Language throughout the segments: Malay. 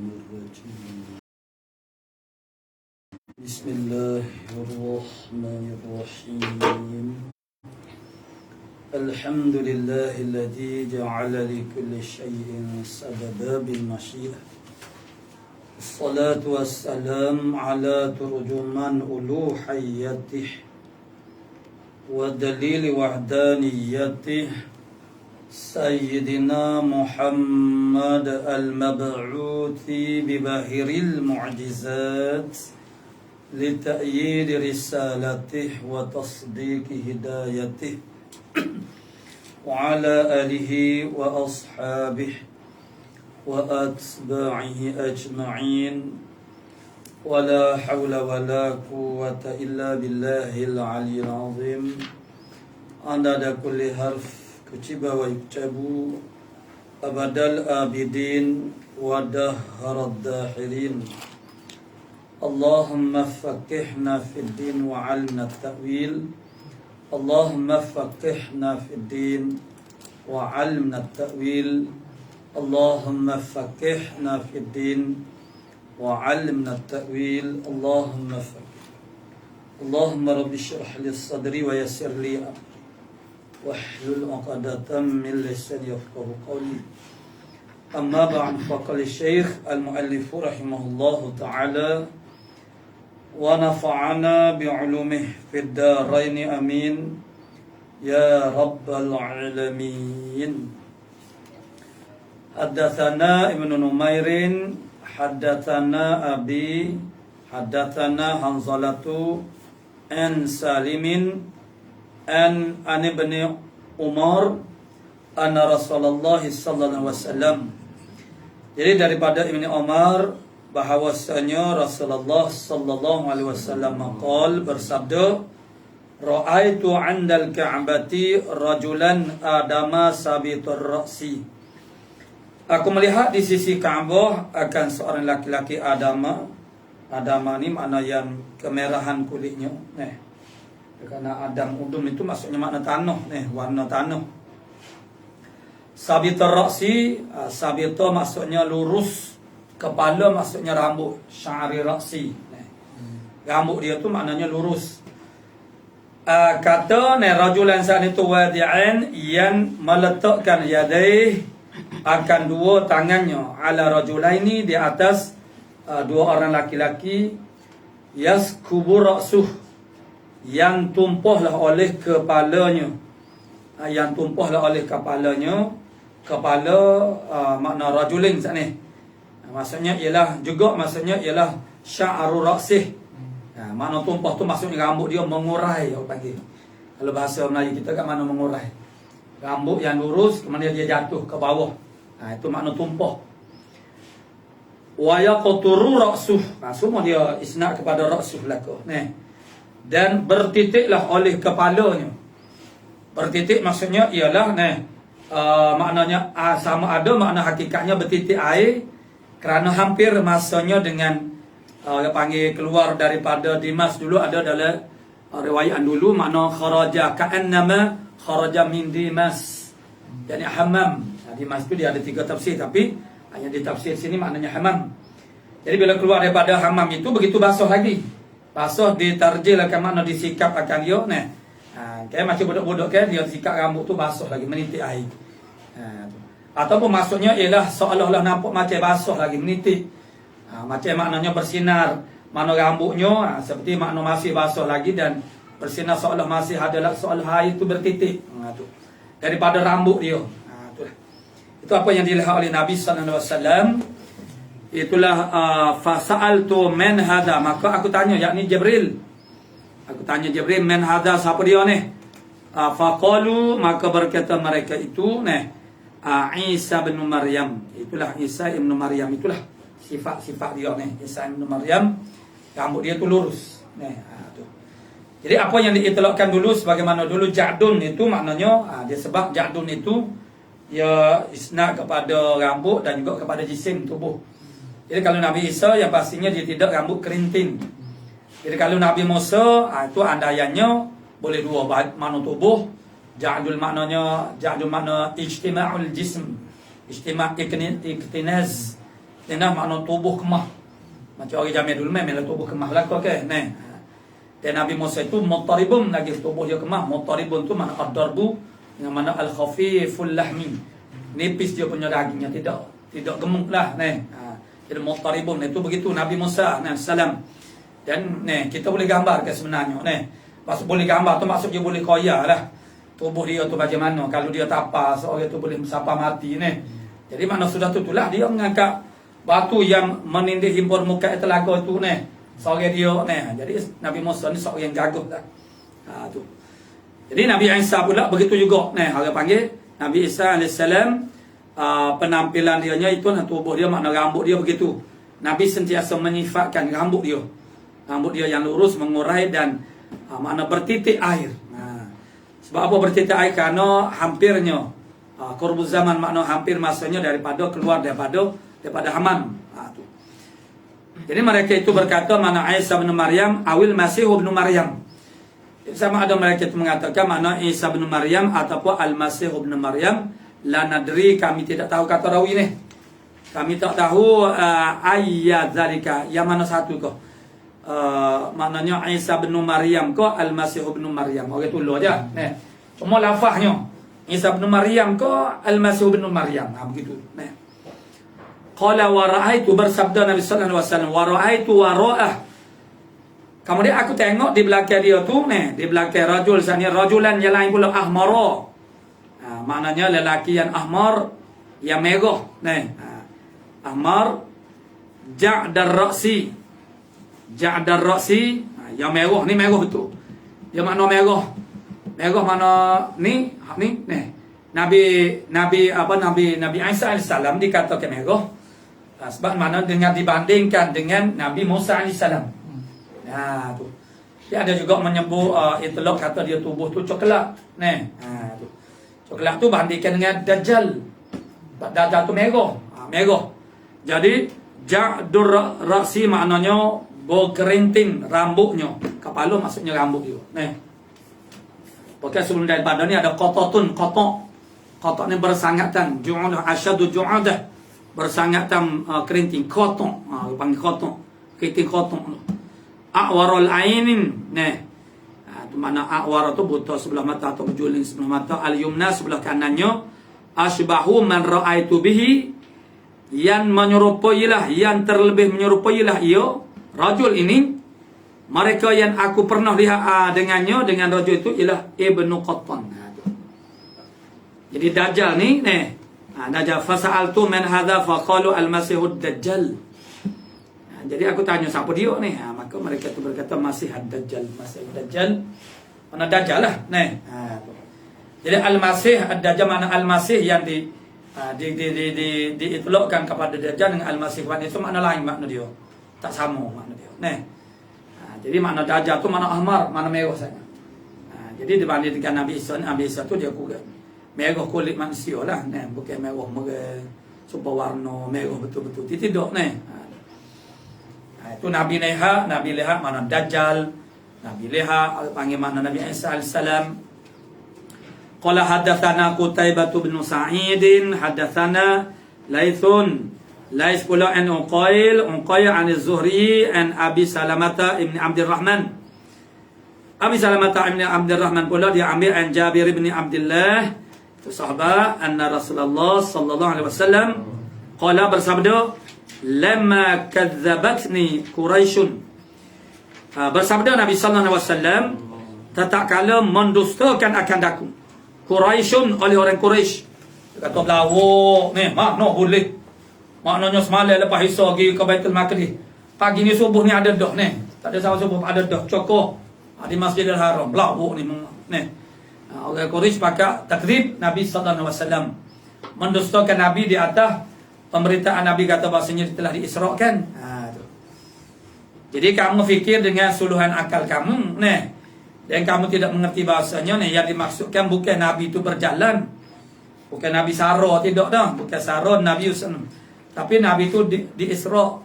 الرجيم بسم الله الرحمن الرحيم الحمد لله الذي جعل لكل شيء سببا بالمشيئة الصلاة والسلام على ترجمان ألوهيته ودليل وحدانيته سيدنا محمد المبعوث بباهر المعجزات لتأييد رسالته وتصديق هدايته وعلى آله وأصحابه وأتباعه أجمعين ولا حول ولا قوة إلا بالله العلي العظيم عدد كل حرف كتب ويكتب أبد الآبدين ودهر الداحرين اللهم فقهنا في الدين وعلمنا التأويل اللهم فقهنا في الدين وعلمنا التأويل اللهم فقهنا في الدين وعلمنا التأويل اللهم رب اشرح لي صدري ويسر لي أمري واحلل عقدة من لساني يفقهوا قولي أما بعد فقال الشيخ المؤلف رحمه الله تعالى ونفعنا بعلومه في الدارين أمين يا رب العالمين حدثنا ابن نمير حدثنا أبي حدثنا حنظلة عن سالم عن ابن Umar anna Rasulullah sallallahu alaihi wasallam. Jadi daripada Ibnu Umar bahawasanya Rasulullah sallallahu alaihi wasallam maqal bersabda ra'aitu 'indal ka'bati rajulan adama sabitur ra'si. Aku melihat di sisi Ka'bah akan seorang laki-laki Adama. Adama ni makna yang kemerahan kulitnya. Kerana Adam udum itu maksudnya makna tanah, warna tanah. Sabitur ra'si, sabita maksudnya lurus, kepala maksudnya rambut, sya'ri ra'si. Rambut dia tu maknanya lurus. Kata rajulan saat itu wadi'an yang meletakkan yadaih akan dua tangannya ala rajulaini di atas dua orang laki-laki yaskubu ra'suh yang tumpahlah oleh kepalanya. Yang tumpahlah oleh kepalanya. Kepala makna rajulin saat ni. Maksudnya ialah juga maksudnya ialah sya'ru ra'sih. Makna tumpah tu maksudnya rambut dia mengurai, orang panggil. Kalau bahasa Melayu kita kat mana mengurai. Rambut yang lurus kemudian dia jatuh ke bawah. Itu makna tumpah. Wa yaqturu ra'suh. Semua dia isnad kepada ra'suh belaka. Dan bertitiklah oleh kepalanya. Bertitik maksudnya ialah maknanya sama ada makna hakikatnya bertitik air kerana hampir masanya dengan panggil keluar daripada Dimas dulu ada dalam riwayat dulu makna kharaja ka'annama kharaja min Dimas. Jadi hammam. Dimas itu dia ada 3 tafsir tapi hanya di tafsir sini maknanya hammam. Jadi bila keluar daripada hammam itu begitu basuh lagi. Basuh ditarjil akan makna disikap akan dia kayak macam budak-budak kan dia sikat rambut tu basuh lagi menitik air. Ataupun maksudnya ialah seolah-olah nampak macam basuh lagi menitik. Macam maknanya bersinar makna rambutnya seperti makna masih basuh lagi dan bersinar seolah masih ada seolah air tu bertitik. Tu daripada rambut dia. Itu apa yang dilihat oleh Nabi sallallahu alaihi wasallam. Itulah fasa'altu man hadha, maka aku tanya yakni Jibril. Aku tanya Jibril man hadha, siapa dia ni? Faqalu, maka berkata mereka itu Isa bin Maryam. Itulah Isa bin Maryam, itulah sifat-sifat dia ni. Isa bin Maryam, rambut dia tu lurus. Tu. Jadi apa yang diitlaqkan dulu sebagaimana dulu ja'dun itu maknanya dia sebab ja'dun itu ia isnad kepada rambut dan juga kepada jisim tubuh. Jadi kalau Nabi Isa yang pastinya dia tidak rambut kerintin. Jadi kalau Nabi Musa itu andaiannya boleh dua makna tubuh. Ja'dul maknanya, ja'dul makna ijtima'ul jism, ijtima' iktinaz, Nah makna tubuh kemah. Macam orang Jamil dulu memang tubuh kemah lah kau ke. Nah. Dan Nabi Musa itu muttaribun lagi tubuh dia kemah. Muttaribun tu mana ad-darbu dengan mana al-khafiful lahmi. Nipis dia punya dagingnya, tidak gemuk lah. Nah. Jadi muttaribun itu begitu Nabi Musa salam. Dan kita boleh gambar ke sebenarnya. Maksud boleh gambar tu maksud dia boleh koya lah. Tubuh dia tu bagaimana. Kalau dia tapas, orang tu boleh sapa mati. Jadi mana sudah tu itulah dia mengangkat batu yang menindih himpun muka telaga tu seorang dia jadi Nabi Musa ni seorang yang gagah lah. Tu. Jadi Nabi Isa pula begitu juga. Orang panggil Nabi Isa alaihissalam, penampilan dia itu tubuh dia makna rambut dia begitu. Nabi sentiasa menyifatkan rambut dia. Rambut dia yang lurus mengurai dan makna bertitik air. Sebab apa bertitik air? Karena hampirnya qurbuz zaman makna hampir masanya keluar daripada Haman. Tu. Jadi mereka itu berkata mana Isa bin Maryam awil Masih bin Maryam. Sama ada mereka itu mengatakan mana Isa bin Maryam ataupun Al-Masih bin Maryam. La nadri, kami tidak tahu kata rawi ni. Kami tak tahu ayat zalika yang mana satu kau. Maknanya Isa bin Maryam ko Al-Masih bin Maryam. Orang tulu aja. Cuma lafaznya Isa bin Maryam ko Al-Masih bin Maryam. Begitu. Qala wa ra'aitu, bersabda Nabi sallallahu alaihi wasallam, wa ra'aitu wa ra'ah. Kemudian aku tengok di belakang dia tu di belakang rajul sana rajulan yang lain pula ahmara. Maknanya lelaki yang ahmar yang merah. Ahmar ja'dar ra'si. Ja'dar ra'si yang merah ni merah betul. Dia makna merah. Merah mana ni Nabi Isa alaihissalam dikatakan merah. Sebab mana dengan dibandingkan dengan Nabi Musa alaihissalam. Tu. Dia ada juga menyebut itlaq kata dia tubuh tu coklat. Tu. Coklat tu bandingkan dengan Dajjal. Dajjal tu merah. Merah. Jadi ja'dur ra'si maknanya berkerinting rambutnya. Kepala maksudnya rambut dia. Pokoknya sebelum daripada ni ada qototun, qotok. Qotok ni bersangatan. Ju'udah asyadu ju'udah. Bersangatan kerinting. Qotok. Panggil qotok. Kerinting qotok. A'warul ainin. Itu mana a'war tu buta sebelah mata atau berjuling sebelah mata. Al-yumna sebelah kanannya. Asbahu man ra'aitu bihi. Yang menyerupailah, yang terlebih menyerupailah ia. Rajul ini. Mereka yang aku pernah lihat dengannya, dengan rajul itu ialah Ibnu Qattan. Jadi Dajjal ni, Dajjal fasa'altu man hadha faqalu al-Masihud Dajjal. Jadi aku tanya siapa dia ni? Maka mereka tu berkata Masih Ad-Dajjal. Masih Ad-Dajjal. Mana Dajjal lah. Jadi Al-Masih Ad-Dajjal mana Al-Masih yang diitlaqkan kepada Dajjal dengan Al-Masih itu makna lain makna dia. Tak sama makna dia. Jadi makna Dajjal tu makna ahmar, makna merah saja. Jadi dibandingkan Nabi Isa tu dia merah kulit manusia lah. Bukan merah super warna merah betul-betul. Tidak. Itu Nabi lihat mana Dajjal. Nabi lihat panggil mana Nabi Isa alaihissalam. Qala hadatsana Qutaibah bin Sa'id, hadatsana Laithun. Lais pula an Uqail an Az-Zuhri an Abi Salamah ibn Abdurrahman. Abi Salamah ibn Abdurrahman pula dia ambil an Jabir ibn Abdullah, itu sahabat, anna Rasulullah sallallahu alaihi wasallam qala, bersabda, lamma kadzabatni Quraisyun. Bersabda Nabi sallallahu alaihi wasallam, tatkala mendustakan akan aku Quraisyun, oleh orang Quraisy. Kata belawak ni, no boleh. Maknanya semalam lepas Isya pergi ke Baitul Maqdis. Pagi ni subuh ni ada dah ni. Tak ada sama subuh ada dah cokoh di Masjidil Haram. Belawak ni. Orang Quraisy pakai takrib Nabi sallallahu alaihi wasallam. Mendustakan Nabi di atas pemberitaan Nabi kata bahasanya telah diisrakan. Jadi kamu fikir dengan suluhan akal kamu dan kamu tidak mengerti bahasanya yang dimaksudkan bukan Nabi itu berjalan. Bukan Nabi Sara, tidak dah. Bukan Sara Nabi Yusuf. Tapi Nabi itu di-Isra.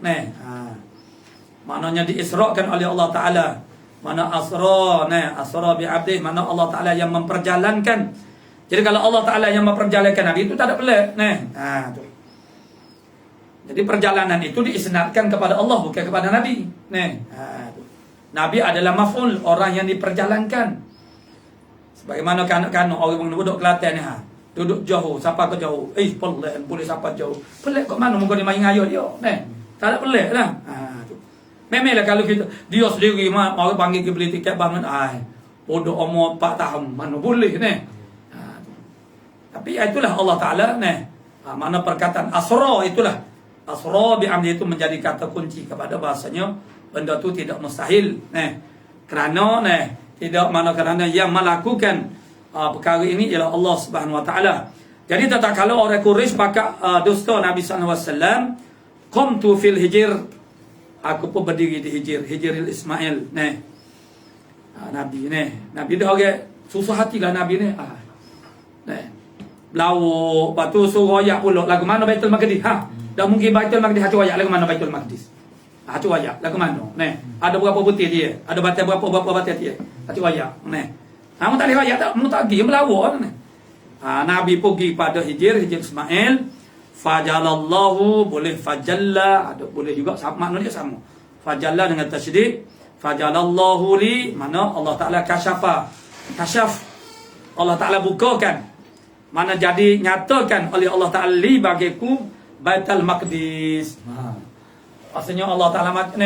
Maknanya diisrakan oleh Allah Ta'ala. Mana asra, asra bi'abdih. Mana Allah Ta'ala yang memperjalankan. Jadi kalau Allah Ta'ala yang memperjalankan Nabi itu tak ada pelik. Jadi perjalanan itu diisnadkan kepada Allah, bukan kepada Nabi. Nabi adalah maf'ul, orang yang diperjalankan. Sebagaimana kan orang duduk Kelantan ni, duduk jauh, siapa ke jauh? Pelik, boleh siapa jauh. Pelik kat mana muka dia main ngayo dia? Tak ada pelik lah. Memanglah kalau kita, dia sendiri orang panggil ke beli tiket bangun, bodoh umur 4 tahun, mana boleh ni. Tapi itulah Allah Ta'ala mana perkataan asra, itulah asra bi'amdi itu menjadi kata kunci kepada bahasanya benda tu tidak mustahil. Kerana kerana yang melakukan perkara ini ialah Allah Subhanahu Wa Ta'ala. Jadi tak kalau orang Quraisy pakat dusta Nabi sallallahu alaihi wasallam, qumtu fil hijr, aku pun berdiri di Hijril Ismail. Nabi Nabi dah orang susah hatilah Nabi ni. Lawa, lepas tu suruh ayat pula lagu mana Baitul Maqdis. Dah mungkin Baitul Maqdis hatu ayat lagu mana Baitul Maqdis. Hatu ayat lagu mana? Ada berapa putih dia? Ada batai berapa batai dia? Hatu ayat. Kamu tak lihat ayat tak? Kamu tak pergi melawak. Nabi pergi pada Hijr Ismail. Fajalallahu, boleh fajalla, ada boleh juga maknanya sama. Fajalla dengan tasydid. Fajalallahu li, mana Allah Ta'ala kasyaf. Allah Ta'ala bukakan. Mana jadi nyatakan oleh Allah Ta'ala li bagiku Baitul Maqdis. Maksudnya Allah Ta'ala macam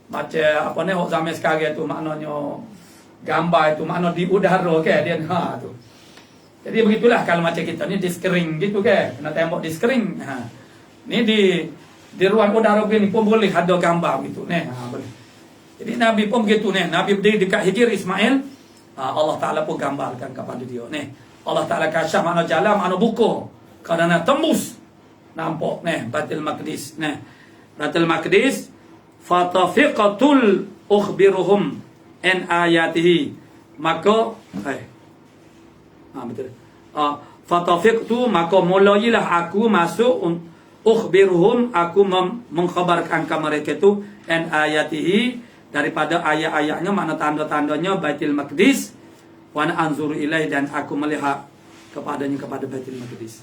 apa ni zaman sekarang tu maknanya gambar itu makna di udara ke dia tu. Jadi begitulah kalau macam kita ni di screen gitu ke, kena tembok di screen. Ni di ruang udara begini pun boleh ada gambar gitu boleh. Jadi Nabi pun begitu Nabi berdiri dekat Hijr Ismail, Allah Ta'ala pun gambarkan kepada dia Allah Ta'ala kasyaf mana jalan mana buka kerana tembus nampak Baitul Maqdis Baitul Maqdis fatafiqatul ukhbiruhum an ayatihi, maka betul. Fatafiqtu, maka mulailah aku masuk ukhbiruhum, aku mengkhabarkan ke mereka itu an ayatihi, daripada ayat-ayatnya, mana tanda-tandanya Baitul Maqdis, wa anzuru ilai, dan aku melihat kepadanya, kepada Baitul Maqdis.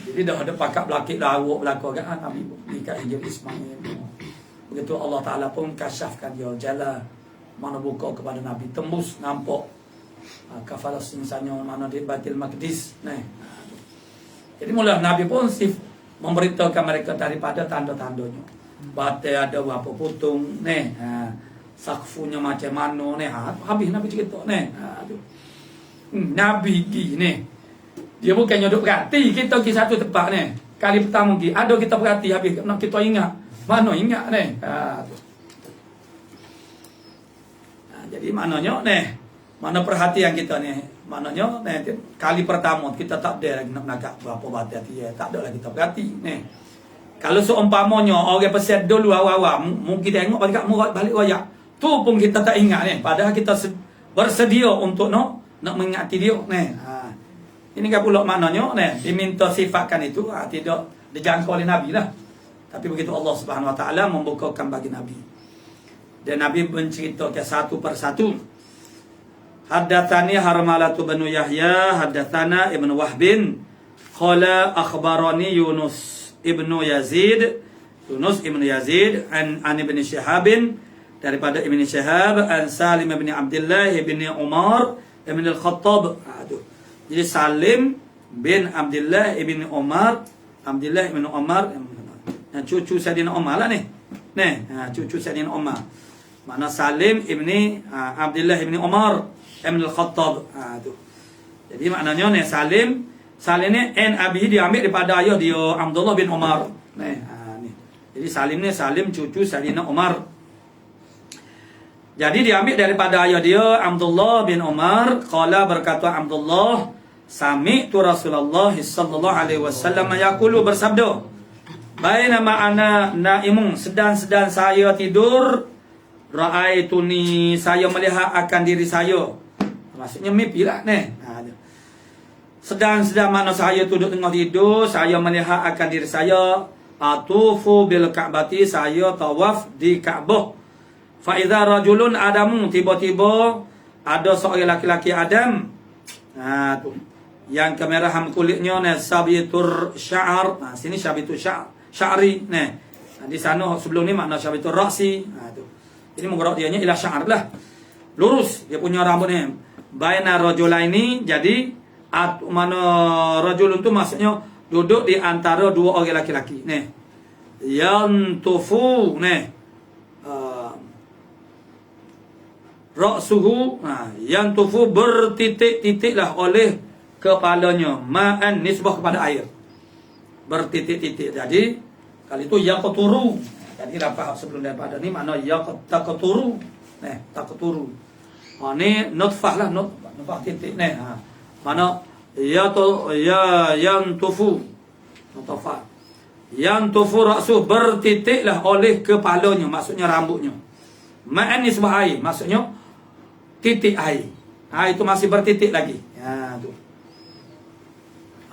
Jadi dah ada pakat belakik lawak belakang kan Nabi di kat Hijr Ismail. Begitu Allah Ta'ala pun kasyafkan dia jalan mana buka kepada Nabi, tembus nampak ke Palestin sana, mana di Baitul Maqdis. Jadi mula Nabi pun memberitahukan mereka daripada tanda-tandanya. Batai ada berapa putung sakfunya macam mana habis Nabi cerita Nabi pergi dia bukannya duduk perhati kita pergi satu tempat kali pertama pergi ada kita perhati habis nak kita ingat mana ingat jadi maknanya mana perhatian kita maknanya kali pertama kita tak ada lagi nak menagak berapa batai dia, tak ada lagi kita perhati kalau seumpamanya orang peset dulu awal-awal mungkin tengok balik royak tu pun kita tak ingat padahal kita bersedia untuk nak mengingati dia ini kan pula maknanya diminta sifatkan itu tidak dijangkau oleh Nabi lah, tapi begitu Allah Subhanahu Wa Ta'ala membukakan bagi Nabi, dan Nabi menceritakan satu persatu. Haddatsani Harmalatu bin Yahya haddatsana Ibnu Wahbin qala akhbarani Yunus ibnu Yazid an Ibn Shihabin, daripada Ibn Shihab, an Salim bin Abdullah bin Umar bin Al-Khattab. Jadi Salim bin Abdullah bin Umar, cucu Sayyidina Umar lah cucu Sayyidina Umar. Mana Salim ibni Abdullah bin Umar bin Al-Khattab. Jadi maknanya Salim ni Abi diambil daripada ayah dia Abdullah bin Umar. Jadi Salim ni Salim cucu Sayyidina Umar. Jadi diambil daripada ayah dia Abdullah bin Umar. Qala, berkata Abdullah, sami'tu Rasulullah sallallahu alaihi wasallam yaqulu, bersabda, bainama ana naimun, sedang saya tidur, ra'aituni, saya melihat akan diri saya. Maksudnya mimpi lah sedang mana saya duduk tengah tidur, saya melihat akan diri saya, atufu bil Ka'bati, saya tawaf di Kaabah. Fa idza rajulun adamu, tiba-tiba ada seorang laki-laki Adam. Tu yang kemerahan kulitnya ne sabitur sya'ar. Nah, sini sabitur sya'ri nah. Di sana sebelum ni makna sabitur ra'si. Nah tu. Ini menggerak dianya ila sya'ar lah. Lurus dia punya rambut ni. Baina rajulaini, jadi mana rajulun tu maksudnya duduk di antara dua orang laki-laki. Nih. Yantufu nih. Ra'suhu, yantufu bertitik-titiklah oleh kepalanya, ma'an nisbah kepada air. Bertitik-titik. Jadi kali itu yaqturu. Jadi dapat sebelum daripada ni makna yaqturu. Nih, taqturu. Ni nutfah lah, nutfah titik nih. Mana yantufu nutfah. Yantufu ra'suh, bertitiklah oleh kepalanya, maksudnya rambutnya. Ma'an nisbah air, maksudnya titik air. Itu masih bertitik lagi. Ya, tu.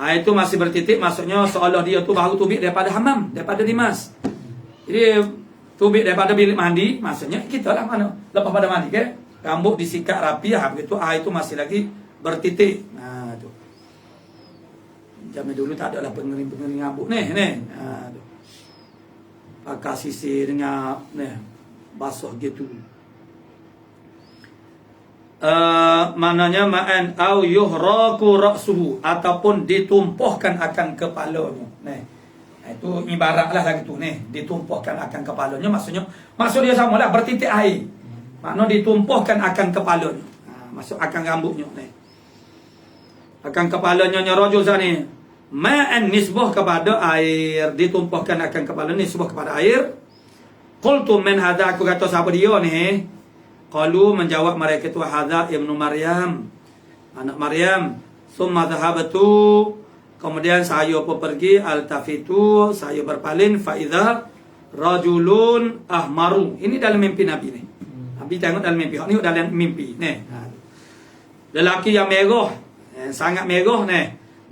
Itu masih bertitik, maksudnya seolah dia tu baru tubik daripada hammam, daripada limas. Jadi tubik daripada bilik mandi, maksudnya kita lah mana lepas pada mandi kan, rambut disikat rapi, begitu air itu masih lagi bertitik. Nah, tu. Zaman dulu tak adalah pengering-pengering rambut ni. Tu. Pakai sisir dengan basuh gitu. Maknanya ma'an au yuhraku ra'suhu, ataupun ditumpuhkan akan kepalanya. Itu ibaratlah lagi tu ditumpuhkan akan kepalanya, maksud dia samalah, bertitik air. Makna ditumpuhkan akan kepalanya. Masuk akan rambutnya akan kepalanya rajul sani. Ma'an nisbah kepada air, ditumpuhkan akan kepala, nisbah kepada air. Qultu man hadha, aku kata siapa dia ni? Qalu, menjawab mereka itu, hadha ibnu Maryam, anak Maryam. Summa dhahabtu, kemudian saya pun pergi, altafitu, saya berpaling, fa idza rajulun ahmaru. Ini dalam mimpi Nabi ni. Nabi tengok dalam mimpi. Ini dalam mimpi ni. Lelaki yang merah, sangat merah ni.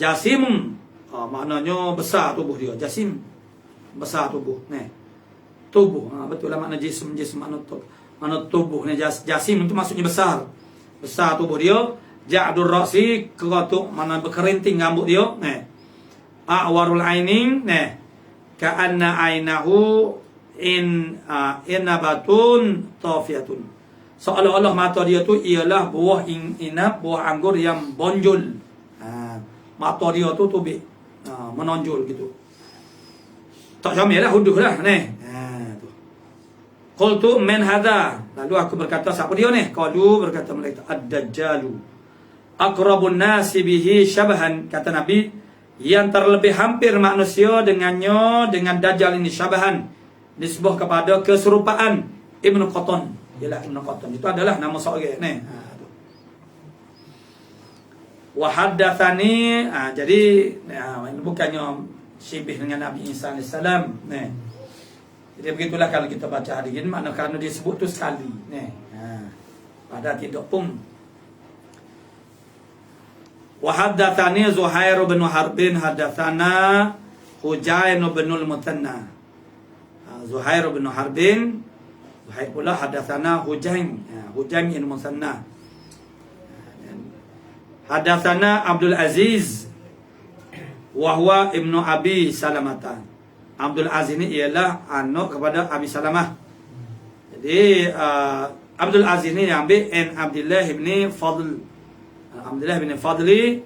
Jasim, maknanya besar tubuh dia. Jasim, besar tubuh ni. Tubuh, betul lah makna jism makna tubuh ni. Jasim itu maksudnya besar. Besar tubuh dia. Ja'dur ra'si, kerotuk, mana berkerinting rambut dia. A'warul ainin, ka'anna ainahu inabatun tafiyatun. Seolah-olah mata dia tu ialah buah inab, buah anggur yang bonjol. Mata dia tu tubik, menonjol gitu. Tak jamil lah, huduh lah Qultu man hadha, lalu aku berkata siapa dia ni? Qalu, berkata mereka, ad-dajjalu aqrabun nasi bihi syabahan, kata Nabi, yang terlebih hampir manusia dengannya, dengan Dajjal ini, syabahan, nisbah kepada keserupaan. Ibnu Qatan, ialah Ibnu Qatan itu adalah nama seorang ni. Wa haddatsani, jadi ini bukannya syibih dengan Nabi Isa AS. Jadi begitulah kalau kita baca hadis ini, makna kerana dia sebut tu sekali pada tidak pun. Wa haddatsani Zuhair bin Harbin haddatsana Hujain bin al-Mutanna. Zuhair bin Harbin, Zuhair pula haddatsana Hujain bin al-Mutanna. Haddatsana Abdul Aziz wa huwa ibnu Abi Salamah. Abdul Aziz ini ialah anak kepada Abi Salamah. Jadi Abdul Aziz ini ambil an Abdullah bin Fadl. Abdullah bin Fadli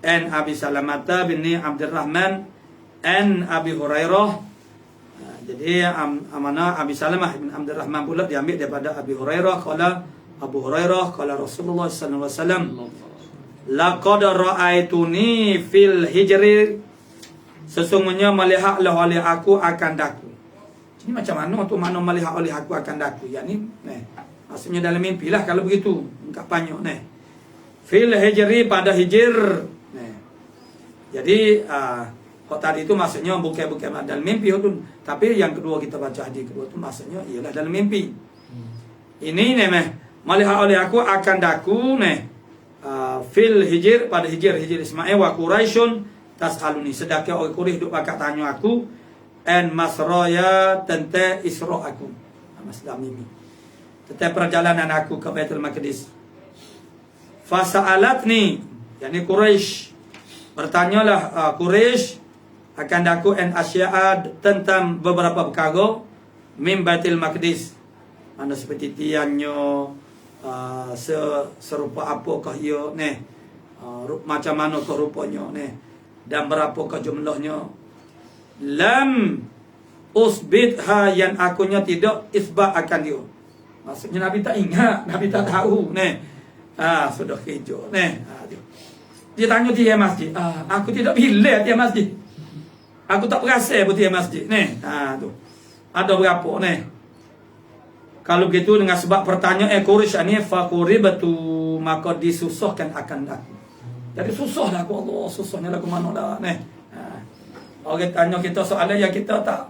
an Abi Salamah bin Abdurrahman an Abi Hurairah. Jadi amanah Abi Salamah bin Abdurrahman pula diambil daripada Abi Hurairah. Qala Abu Hurairah qala Rasulullah sallallahu alaihi wasallam, laqad ra'aituni fil hijri, sesungguhnya melihatlah oleh aku akan daku. Ini macam mana tu makna melihat oleh aku akan daku? Yakni maksudnya dalam mimpi lah kalau begitu ungkapannya fil hijri, pada hijr. Jadi kok tadi itu maksudnya bukan dalam mimpi tu, tapi yang kedua kita baca hadis kedua tu maksudnya ialah dalam mimpi. Ini melihat oleh aku akan daku fil hijr, pada hijr Ismail wa Quraisyun tas'aluni, sedangkan orang Quraisy duk pakat tanya aku an masraya, tentang isra aku, masalah mimpi, tentang perjalanan aku ke Baitul Maqdis. Fasa'alatni, yakni Quraisy Bertanyalah Quraisy akan daku an asya'a tentang beberapa perkara min Baitul Maqdis. Mana seperti tiannya serupa apakah ia ni, macam mana ke rupanya ni, dan berapakah jumlahnya. Lam usbitha, yang akunya tidak isbat akan dia. Maksudnya Nabi tak ingat, Nabi tak tahu ni. Sudah hijau ni. Dia tanya dia masjid. Aku tidak bila dia masjid. Aku tak perasa pun dia masjid ni. Tu. Ada berapa ni? Kalau begitu dengan sebab pertanyaan Quraisy ni faquribatu, maka disusahkan akan aku. Jadi susahlah aku, Allah, susahnya lah ke mana dah ni. Orang tanya kita soalan yang kita tak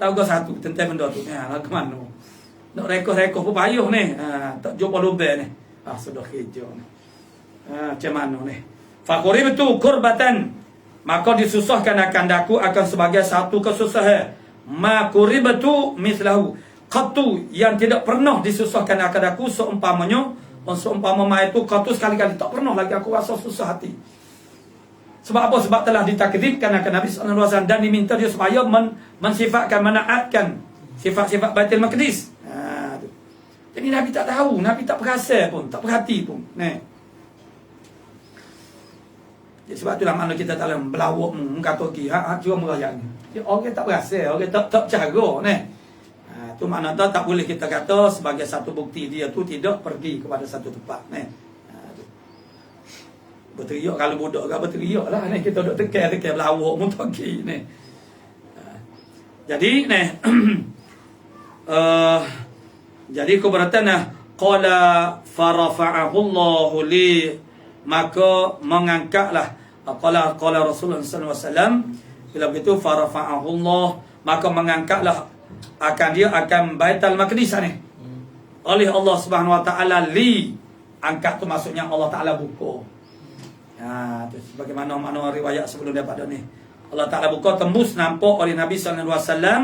tahu ke satu tentang benda tu. Ke mana? Nak rekod-rekod pun payuh ni. Tak jumpa lubang ni. Sudah hijau ni. Macam mana ni? Faquribatu kurbatan, maka disusahkan akan daku akan sebagai satu kesusahan. Ma quribatu mislahu, qatu, yang tidak pernah disusahkan akan daku seumpamanya. Seumpama itu qatu sekali-kali, tak pernah lagi aku rasa susah hati. Sebab apa? Sebab telah ditakdirkan akan Nabi SAW dan diminta dia supaya mensifatkan, menaatkan sifat-sifat Baitul Maqdis. Jadi Nabi tak tahu, Nabi tak perasa pun, tak perhati pun. Jadi sebab itulah makna kita tak boleh belawak kata ki cuma merayak ni. Orang tak berasa, orang tak cara ni. Tu makna tak boleh kita kata sebagai satu bukti dia tu tidak pergi kepada satu tempat ni. Berteriak kalau budak ke berteriak lah ni, kita duk tekan belawak pun tak pergi ni. Jadi ni jadi keberatan qala farafa'ahu Allah li, maka mengangkatlah qala Rasulullah sallallahu alaihi wasallam, bila begitu farafa'ahu Allah, maka mengangkatlah akan dia akan Baitul Maqdis ni oleh Allah Subhanahu wa taala. Li, angkat tu maksudnya Allah taala buka. Tu sebagaimana makna riwayat sebelum daripada ni, Allah taala buka, tembus nampak oleh Nabi sallallahu alaihi wasallam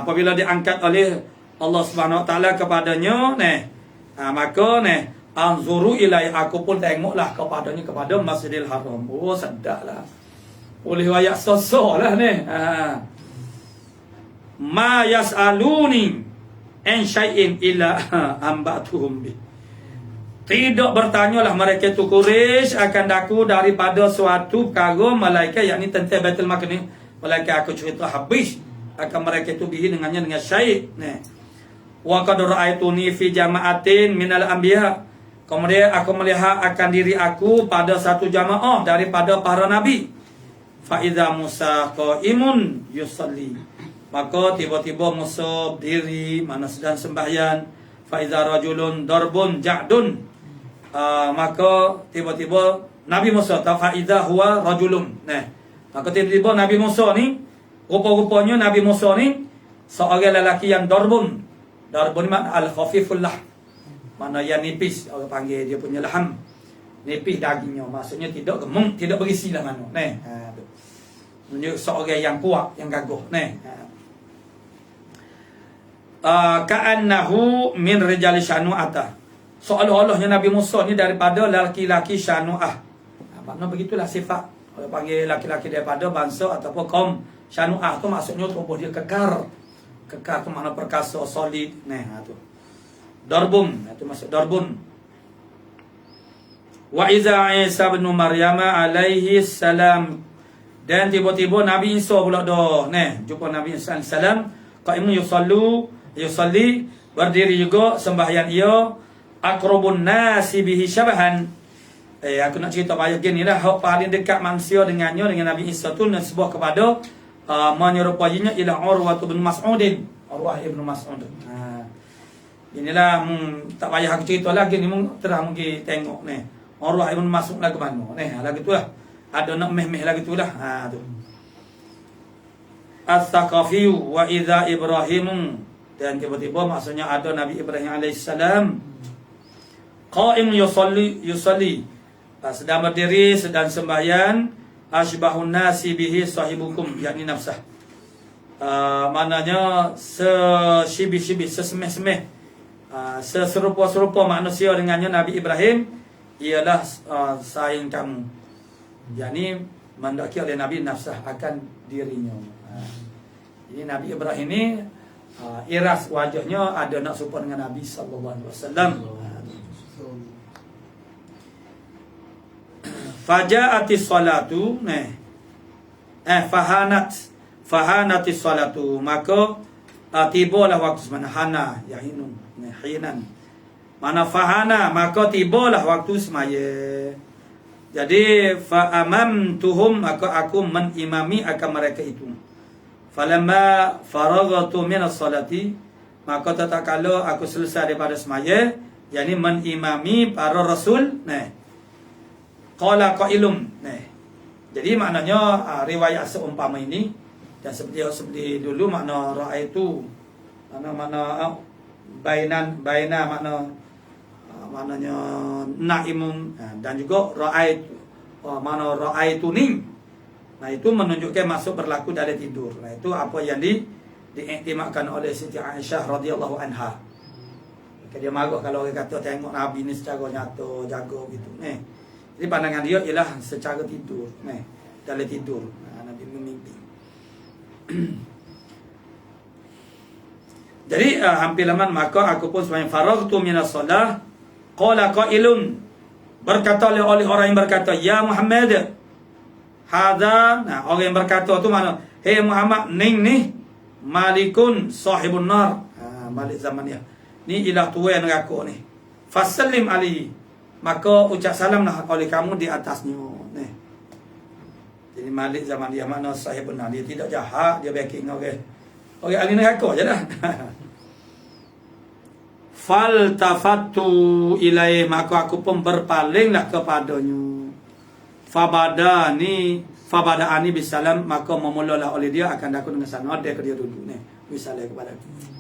apabila diangkat oleh Allah Subhanahu wa taala kepadanya ni. Maka ni anzuru ilai, aku pun tengoklah kepadanya, kepada Masjidil Haram. Sedaplah. Oleh riwayat sosolah ni. Ma yas'aluni an syai'in illa ambatuhum bi. Tidak bertanyalah mereka tu Quraisy akan daku daripada suatu perkara malaikat, yakni tentang Baitul Maqdis. Malaikat aku cerita habis akan mereka tu bihi dengan syai'. Wa qad ra'aituni fi jama'atin minal anbiya. Kemudian aku melihat akan diri aku pada satu jamaah daripada para nabi. Fa idza Musa qaimun yusalli, maka tiba-tiba Musa berdiri mana sedang sembahyang. Fa idza rajulun darbun ja'dun, maka tiba-tiba Nabi Musa fa idza huwa rajulun. Maka tiba-tiba Nabi Musa ni, rupa-rupanya Nabi Musa ni seorang lelaki yang darbun. Darbun makna al-khafiful lah, mana yang nipis, orang panggil dia punya laham, nipis dagingnya, maksudnya tidak gemuk, tidak berisi lah mana. Menunjuk seorang yang kuat, yang gagah. Ka'annahu min rijal syanu'ata, seolah-olahnya Nabi Musa ni daripada laki-laki syanu'ah. Makna begitulah sifat, orang panggil laki-laki daripada bangsa ataupun kaum syanu'ah tu, maksudnya tubuh dia kekar. Kekar tu makna perkasa, solid. Tu darbun, itu maksud darbun. Wa iza Isa bin Maryam alaihi salam, dan tiba-tiba Nabi Isa pula dah jumpa Nabi Isa alaihi salam qaimun yusalli, berdiri juga sembahyang ia. Aqrabun nasi bihi syabahan, aku nak cerita banyak gini lah, hak paling dekat manusia dengannya, dengan Nabi Isa tu sebuah kepada menyerupainya ila Urwah bin Mas'udin. Urwah ibn Mas'ud. Inilah tak payah aku cerita lagi ni, terang mungkin tengok ni. Urwah ibn Mas'ud lagu mana? Lagu tu lah. Ada nak meh-meh lagu tu lah. Tu. As-Saqafi wa idza Ibrahim, dan tiba-tiba maksudnya ada Nabi Ibrahim alaihissalam qaim yusalli, sedang berdiri, sedang sembahyang. Asbahun nasi bihi sahibukum, yakni nafsah. Maknanya sesibih-sibih, sesemeh-semeh, seserupa-serupa manusia dengannya Nabi Ibrahim ialah saing kamu. yakni mendaki oleh Nabi nafsah akan dirinya. Jadi Nabi Ibrahim ini iras wajahnya ada nak serupa dengan Nabi sallallahu alaihi wasallam. Faja'atis salatu fahanatis salatu, maka tibalah waktu semana hana yahinun hinan, mana fahana maka tibalah waktu semaya. Jadi fa amamtuhum, maka aku menimami akan mereka itu. Falamma faraghtu minas salati, maka tatkala aku selesai daripada semaya, yakni menimami para rasul. Qala qailum. Jadi maknanya riwayat seumpama ini dan seperti dulu makna raaitu makna baina maknanya naimun, dan juga raaitu makna raaituni. Nah, itu menunjukkan masuk berlaku dari tidur. Nah, itu apa yang diiktimakkan oleh Siti Aisyah radhiyallahu anha. Dia marah kalau orang kata tengok Nabi ni secara nyata jaga gitu. Jadi pandangan dia ialah secara tidur, dalam tidur. Nabi memimpi. Jadi hampir laman maka aku pun semayang faraghtu minas shalah, qala qailun, berkata oleh orang yang berkata, ya Muhammad, hadza, orang yang berkata tu mana? Hei Muhammad, ni malikun sahibun nar. Malik zaman dia. Ni ialah tuan neraka ni. Fasallim alaihi, maka ucap salamlah oleh kamu di atasnya. Jadi Malik zaman dia mana sahibun nar, dia tidak jahat, dia backing orang ahli neraka je lah. Faltafattu ilaih, maka aku pun berpalinglah kepadanya. Fabada'ani bisalam, maka memulalah oleh dia akan aku dengan salam. Dia ke dia duduk ni, bisalam kepada aku.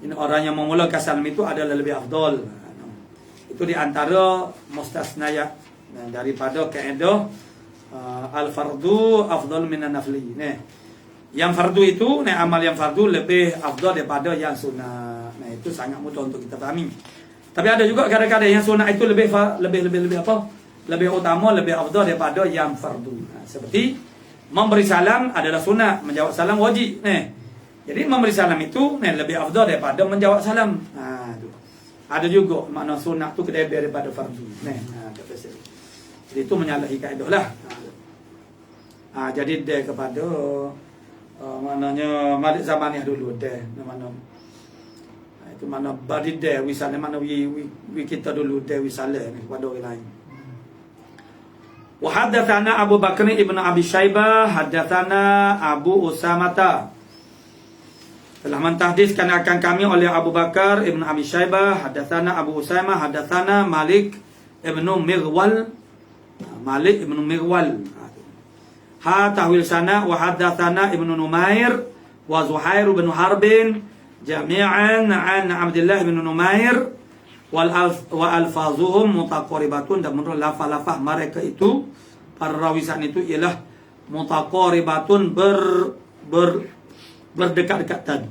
Ini orang yang memulakan salam itu adalah lebih afdal. Itu di antara mustasnaya daripada kaedah al-fardu afdal minan nafli. Yang fardu itu, amal yang fardu lebih afdal daripada yang sunnah. Itu sangat mudah untuk kita fahami. Tapi ada juga kadang-kadang yang sunnah itu lebih apa? Lebih utama, lebih afdal daripada yang fardu. Seperti memberi salam adalah sunnah, menjawab salam wajib. Jadi memberi salam itu lebih afdal daripada menjawab salam. Ada juga makna sunnah tu kedai daripada fardu. Jadi itu menyalahi kaedah lah. Jadi dia kepada maknanya Malik zaman yang dulu dia mana itu mana badi dia wisale mana wi kita dulu dia wisale kepada orang lain. Wa haddatsana Abu Bakr ibn Abi Syaibah, haddatsana Abu Usamata. Telah mentahdiskan akan kami oleh Abu Bakar ibn Abi Syaibah, haddatsana Abu Usamah, haddatsana Malik ibn Mirwal. Tahwil sana wa haddatsana Ibnu Numair wa Zuhair bin Harbin jami'an an Abdullah bin Numair wa alfazuhum mutaqaribatun, dan menurut lafaz-lafaz mereka itu para rawisan itu ialah mutaqaribatun berdekat-dekatan.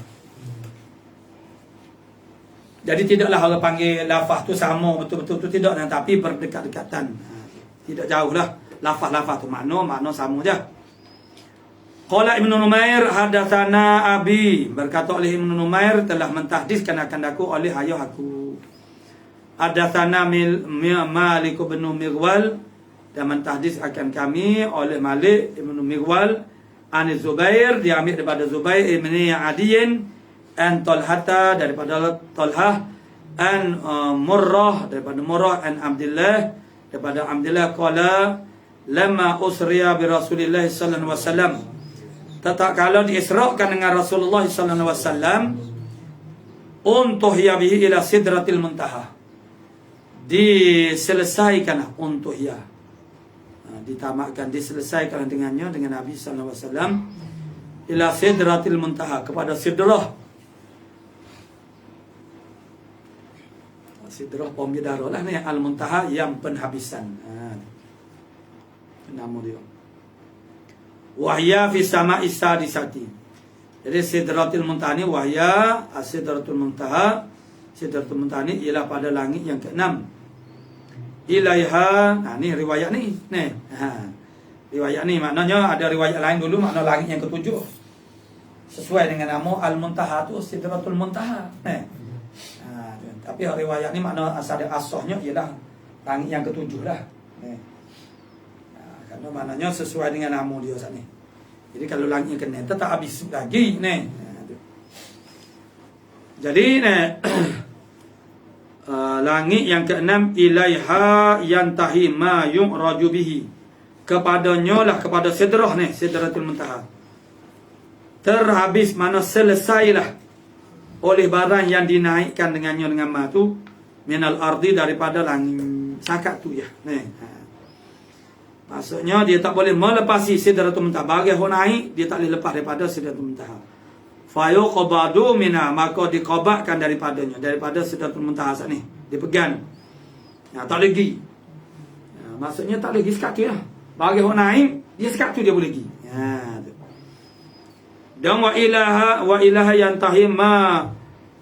Jadi tidaklah orang panggil lafaz tu sama betul-betul tu tidak, tapi berdekat-dekatan. Tidak jauh lah lafaz-lafaz tu, makna sama je. Qala Ibnu Numair hadatsana abi, berkata oleh Ibnu Numair telah mentahdiskan akan aku oleh ayah aku. Hadatsana Malik bin Mirwal, dan mentahdis akan kami oleh Malik Ibnu Mirwal an Zubair, diambil daripada Zubair ibn Adiyin an Talhata, daripada Talhah an Murrah, daripada Murrah an Abdullah, daripada Abdullah qala lama usriya bi Rasulillah sallallahu alaihi wasallam, tatkala diisrakan dengan Rasulullah sallallahu alaihi wasallam, untuhiya bihi ila sidratil muntaha, diselesaikan untuhiya, ditamatkan, diselesaikan dengannya, dengan Nabi sallallahu alaihi wasallam, ila sidratil muntaha, kepada sidrah pembidara lah ni, al-muntaha yang penhabisan. Nama dia wahya fi sama'i sadisati. Jadi sidratul muntaha ni wahya sidratul muntaha, sidratul muntaha ni ialah pada langit yang ke-6. ilaiha. Nah, ni riwayat ni. Riwayat ni maknanya ada riwayat lain dulu makna langit yang ketujuh. Sesuai dengan nama Al-Muntaha tu Sidratul Muntaha. Tapi riwayat ni makna asahnya ialah langit yang ketujuh lah. Karena maknanya sesuai dengan nama dia saat ni. Jadi kalau langit yang kena tak habis lagi ni. Jadi langit yang keenam ilaiha yantahi ma yu'raju bihi. Kepadanya lah, kepada sidrah ni, Sidratul Muntaha. Terhabis mana selesailah oleh barang yang dinaikkan dengannya dengan ma tu minal ardi, daripada langit sakat tu ya. Maksudnya dia tak boleh melepasi Sidratul Muntaha. Bagi orang naik dia tak boleh lepas daripada Sidratul Muntaha. Fayuqbadu minha, maka dikobatkan daripadanya, daripada Sidratul Muntaha saat ni. Dipegang. Tak lagi. Maksudnya tak lagi sekat tu lah. Bagi orang naik dia sekat tu dia boleh pergi. Dan wa ilaha yantahi ma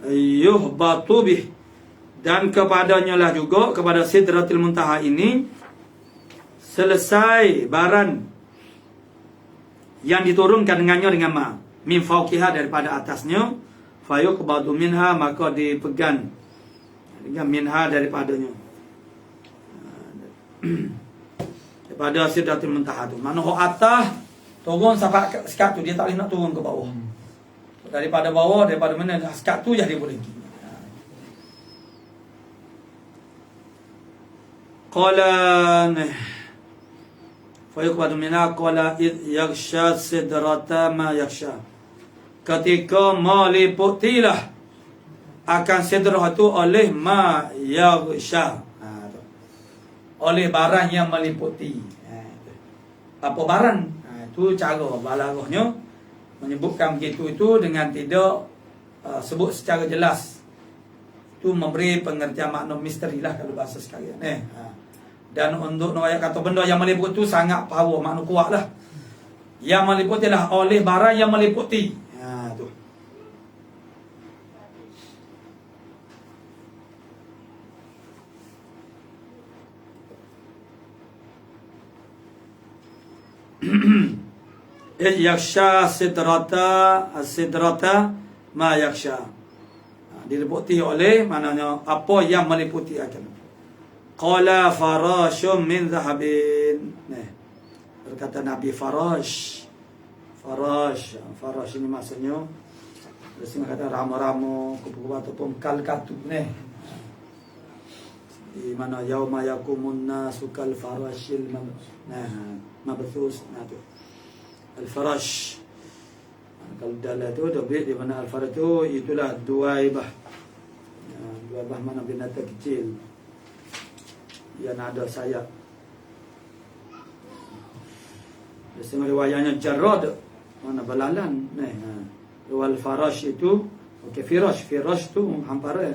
yuhbatu bih, dan kepadanya lah juga, kepada Sidratul Muntaha ini selesai barang yang diturunkan dengannya dengan ma min fauqiha, daripada atasnya, fayuqbadu minha, maka dipegang dengan minha, daripadanya, daripada Sidratul Muntaha tu. Mana atas turun sampai sekat tu, dia tak boleh nak turun ke bawah. Daripada bawah, daripada mana sekat tu je dia boleh pergi. Qala fayuqbadu minha qala id yaghsha sidrata ma yaghsha. Ketika meliputilah akan sidrah tu oleh ma yaghsha, oleh barang yang meliputi. Apa barang? Itu cara balaghahnya menyebutkan begitu itu dengan tidak sebut secara jelas. Itu memberi pengertian makna misteri lah kalau bahasa sekalian. Dan untuk ayat kata benda yang meliputi itu sangat power, makna kuat lah. Yang meliputi lah oleh barang yang meliputi. Tu. yaksha sidrata ma yaksha. Diliputi oleh, maknanya apa yang meliputi akan. Qala farashum min zahabin. Berkata Nabi farash. Farash ini maksudnya biasanya kata rama-rama, kupu-kupu ataupun kalkatu di mana yauma yakumun nasu kal farashil mabthus. Tu al-farash. Kalau dalam tu dobit di mana al-farash tu itulah duaibah. Duaibah mana binatang kecil yang ada sayap. Biasanya riwayatnya jarrad, mana belalan. Wal farash itu firash tu hampara.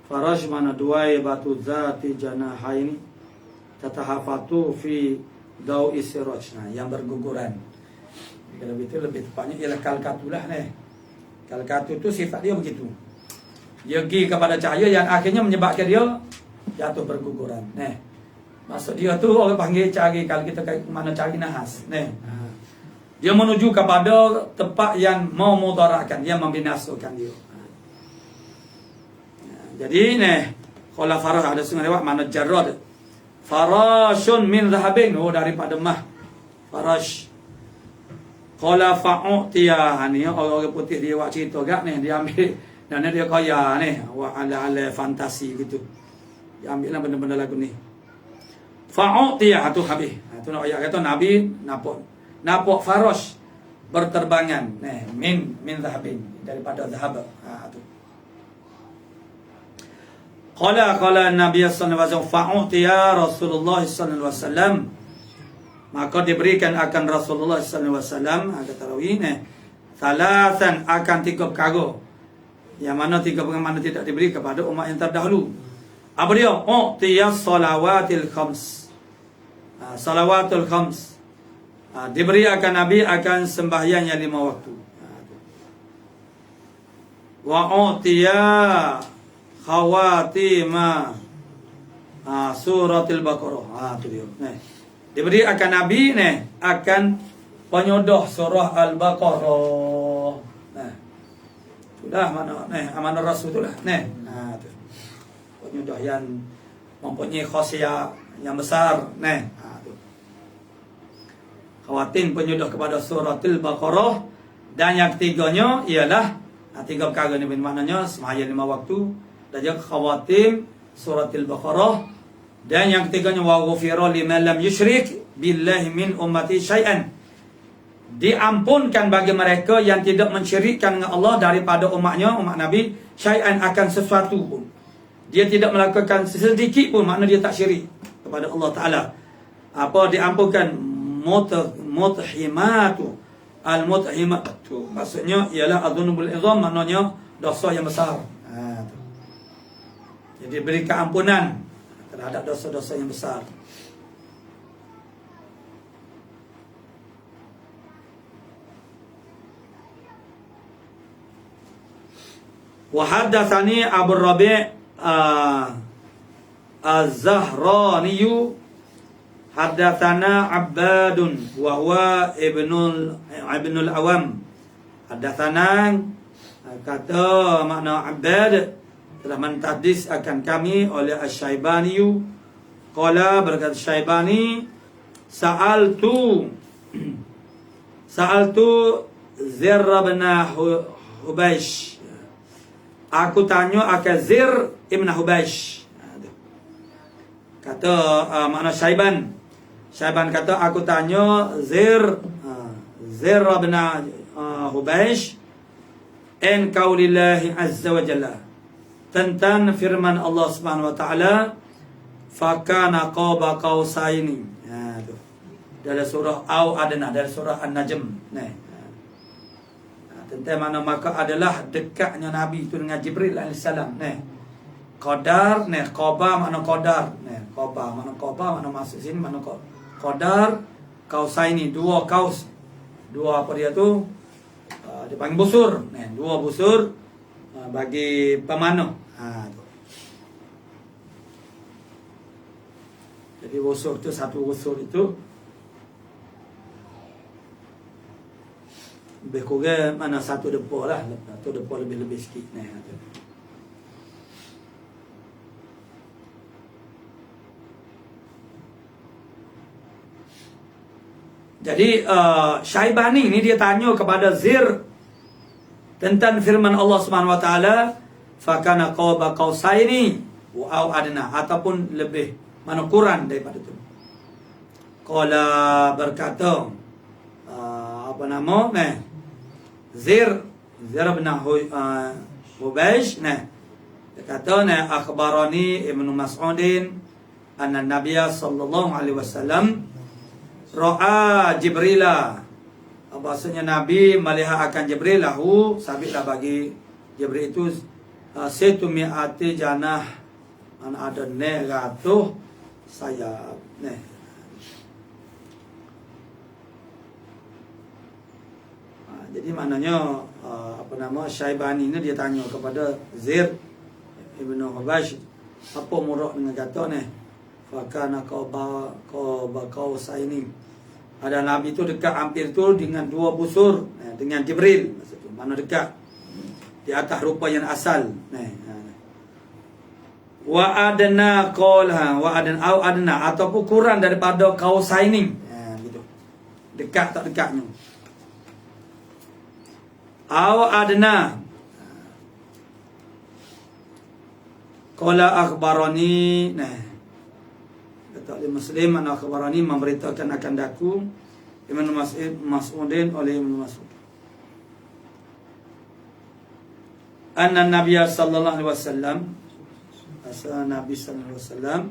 Farash mana duaibatu zati janahaini tatahafatu fi dawi siraj. Yang berguguran. Kalau itu lebih tepatnya ialah kalkatulah Kalkatu tu sifat dia begitu. Dia pergi kepada cahaya yang akhirnya menyebabkan dia jatuh berguguran. Maksud dia tu orang panggil cari, kalau kita mana cari nahas. Dia menuju kepada tempat yang mau mudaratkan, yang membinasakan dia. Jadi kalau farash ada sungai lewat mana jarrad. Farashun min zahabin, daripada mah. Farash. Qala fa'utiya, ni orang putih dia buat cerita gak dia ambil dan dia kaya wa ala fantasi gitu. Dia ambillah benda-benda lagu ni. Fa'utiya tu habis. Tu nak ayat kata Nabi nampak farash berterbangan min zahabin, daripada zahab. Tu. Qala Nabi sallallahu alaihi wasallam fa'utiya Rasulullah sallallahu alaihi wasallam, maka diberikan akan Rasulullah sallallahu alaihi wasallam, kata rawi salasan, akan 3 perkara. Yang mana 3 perkara mana tidak diberi kepada umat yang terdahulu. Apa dia? U'tiyas salawatil khams. Salawatul khams. Diberi akan Nabi akan sembahyang yang 5 waktu. Wa u'tiya khawatima suratil Baqarah. Tu dia. Diberi akan Nabi akan penyudah surah Al-Baqarah. Itulah mana amanah Rasul itulah. Tu. Penyudah yang mempunyai khasiat yang besar. Tu. Khawatim penyudah kepada suratil Baqarah. Dan yang ketiganya ialah tiga perkara ni maknanya semaya 5 waktu dan juga khawatim suratil Baqarah. Dan yang ketiganya wa ghufira liman lam yusyrik billahi min ummati syai'an. Diampunkan bagi mereka yang tidak mensyirikkan dengan Allah daripada umatnya, umat Nabi, syai'an akan sesuatu pun. Dia tidak melakukan sedikit pun, makna dia tak syirik kepada Allah Ta'ala. Apa diampunkan? Mutahimatu. Al-mutahimatu maksudnya ialah adzunubul izam, maknanya dosa yang besar. Jadi beri keampunan terhadap dosa-dosa yang besar. Wa haddatsani Abu Rabi' Az-Zahrani haddatsana Abbadun wa huwa ibnul Awam. Haddatsana kata makna Abbad telah mentadis akan kami oleh Asy-Syaibani. Qala berkata Syaibani, sa'altu Zir bin Hubaish. Aku tanya akan Zir ibn Hubaish. Kata makna Syaiban kata aku tanya Zir bin Hubaish an qaulillahi azza wa jalla, tentang firman Allah Subhanahu wa taala, fakana qaba qausaini. Tu dalam surah Au Adna, dalam surah An-Najm. Tentang mana maka adalah dekatnya Nabi itu dengan Jibril alaihissalam. Qadar, qaba makna qadar. Qaba makna masuk sini makna qadar qausaini, dua kaus. Dua apa dia tu? Dia panggil busur. Dua busur bagi pemanah. Tu. Jadi busur tu, satu busur itu lebih kurang mana satu depa lah. Satu depa lebih sikit. Tu. Jadi Syaibani ni dia tanya kepada Zir tentang firman Allah Subhanahu wa taala, fakana qaba qausaini wa adna, ataupun lebih mana kurang daripada itu. Qala berkata apa nama? Zir bin Hubaish. Dia kata akhbarani Ibnu Mas'udin anna Nabiya sallallahu alaihi wasallam ra'a Jibrila. Bahasanya Nabi melihat akan Jibril, lahu sabitlah bagi Jibril itu setu mi'ati janah, mana ada 100 sayap. Jadi maknanya apa nama Syaibani ini dia tanya kepada Zir Ibnu Hubash, apa murad dengan kata fakana qaba qausaini. Ada Nabi itu dekat hampir tu dengan dua busur dengan Jibril, maksud tu mana dekat di atas rupa yang asal. Wa adna qalha wa adna ataupun kurang daripada qausaini. Gitu. Dekat tak dekatnya. Aw adna qala akhbarani. Kata oleh Muslim, ana akhbarani, memberitakan akan daku Ibnu Mas'udin oleh Ibnu Mas'ud, anna Nabi sallallahu alaihi wasallam, asal Nabi sallallahu alaihi wasallam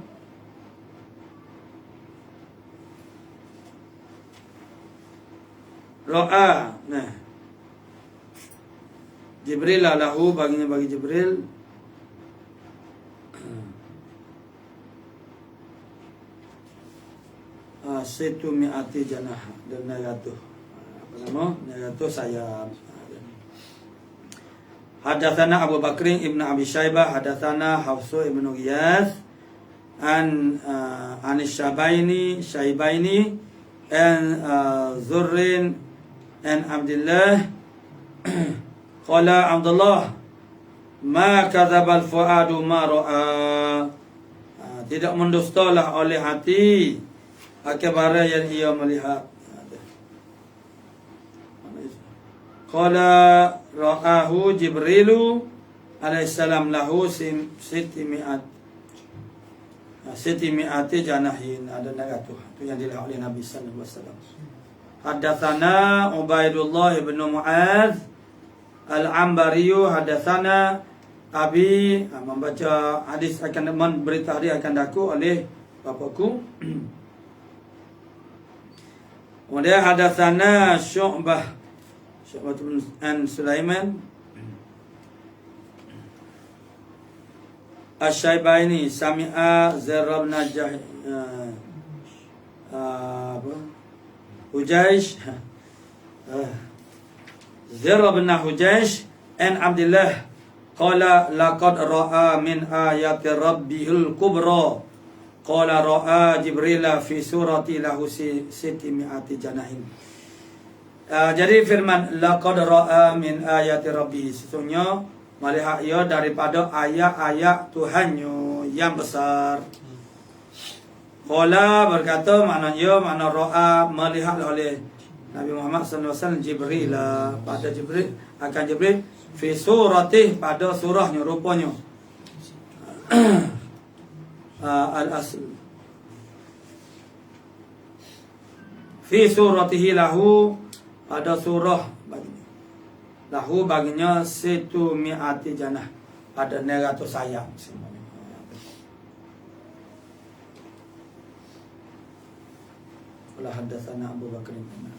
ra'a Jibril lahu, bagi Jibril setu mi'ati janah, dan 100 apa nama 100 sayap. Hadatsana Abu Bakr ibn Abi Syaibah hadatsana Hafsu ibn Ghiyas an Syaibaini and Zurrin and Abdullah qala Abdullah ma kadzabal fuadu ma ra'a. Tidak mendustalah oleh hati akabara yang ia melihat. Qala ra'ahu Jibrilu alaihissalam lahu sitimi'ati janahin. Ada ayat itu yang dilihat oleh Nabi sallallahu alaihi wasallam. Haddatsana Ubaidullah bin Mu'adz Al-Ambari haddatsana Abi, membaca hadis akan berita hadis akan daku oleh bapakku. Kemudian hadatsana Syu'bah bin Sulaiman Asy-Syaibaini sami'a Zarr bin Hujaish Zarr bin Hujaish and Abdullah qala laqad ra'a min ayati rabbihil kubra qala ra'a Jibril fi surati lahu sitimi'ati janahin. Jadi firman laqad ra'a min ayati rabbih, sesungguhnya melihat ia daripada ayat-ayat Tuhannya yang besar. Qala berkata makna ra'a melihat oleh Nabi Muhammad sallallahu alaihi wasallam Jibril pada Jibril akan Jibril fi suratih pada surahnya rupanya al-asl fi suratihi lahu pada surah baginya lahu baginya situ mi'ati janah ada 900 sayap semuanya. Qala haddatsana Abu Bakar bin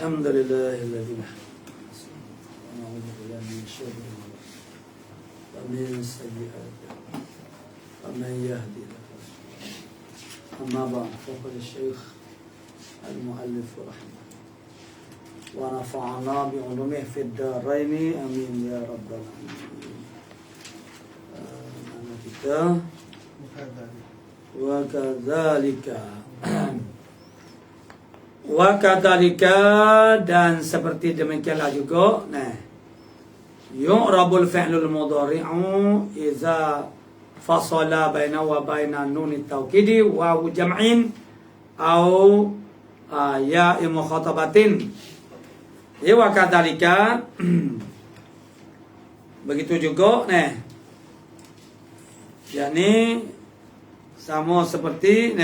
Alhamdulillahilladzi na'udzu billahi min syarri wa min sayyi'ati wa man yahdihillahu amma ba'd. Faqala Syekh al-muallif rahimahullah wa nafa'ana bi 'ulumihi fid dharain amin ya rabbal alamin. Mana kita wa kadzalika dan seperti demikianlah juga yu'rabul fi'lul mudhari'u idza fasala baina wa baina nun at-taukidi wa jam'in au ya'i mukhatabatin. Ya wa kadzalika begitu juga yakni sama seperti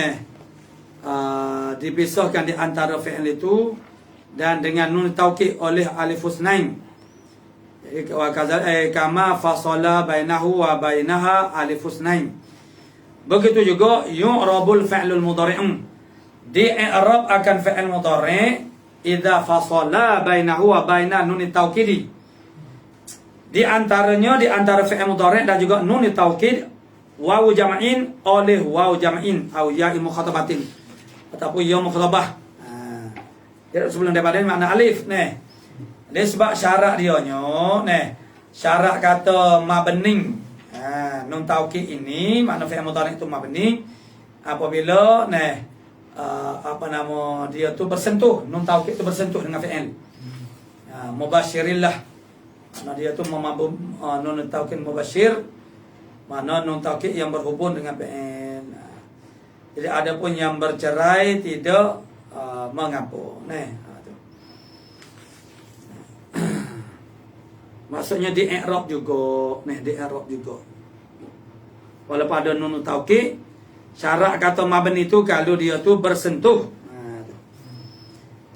dipisahkan di antara fi'il itu dan dengan nun taukid oleh alif husnain. Kama fasala bainahu wa bainaha alif husnain. Begitu juga yu'rabul fi'lul mudhari'un. Di i'rab akan fi'il mudhari' idza fasala bainahu wa baina nun taukidi. Di antaranya di antara fi'il mudhari' dan juga nun taukid wawu jam'in oleh wawu jam'in atau ya'i mukhatabatin ataupun ya mukhatabah. Sebelum daripada makna alif dia sebab syarat dia syarat kata mabni. Nun taukid ini makna fi'il mudhari' itu mabni apabila dia tu bersentuh, nun taukid itu bersentuh dengan fi'il. Mubasyirillah, makna dia tu nun taukid mubasyir, makna nun taukid yang berhubung dengan fi'il. Jadi ada pun yang bercerai tidak mengapa. Maksudnya di i'rab juga, di i'rab juga. Walaupun ada nun taukid, syarat kata mabni itu kalau dia tu bersentuh.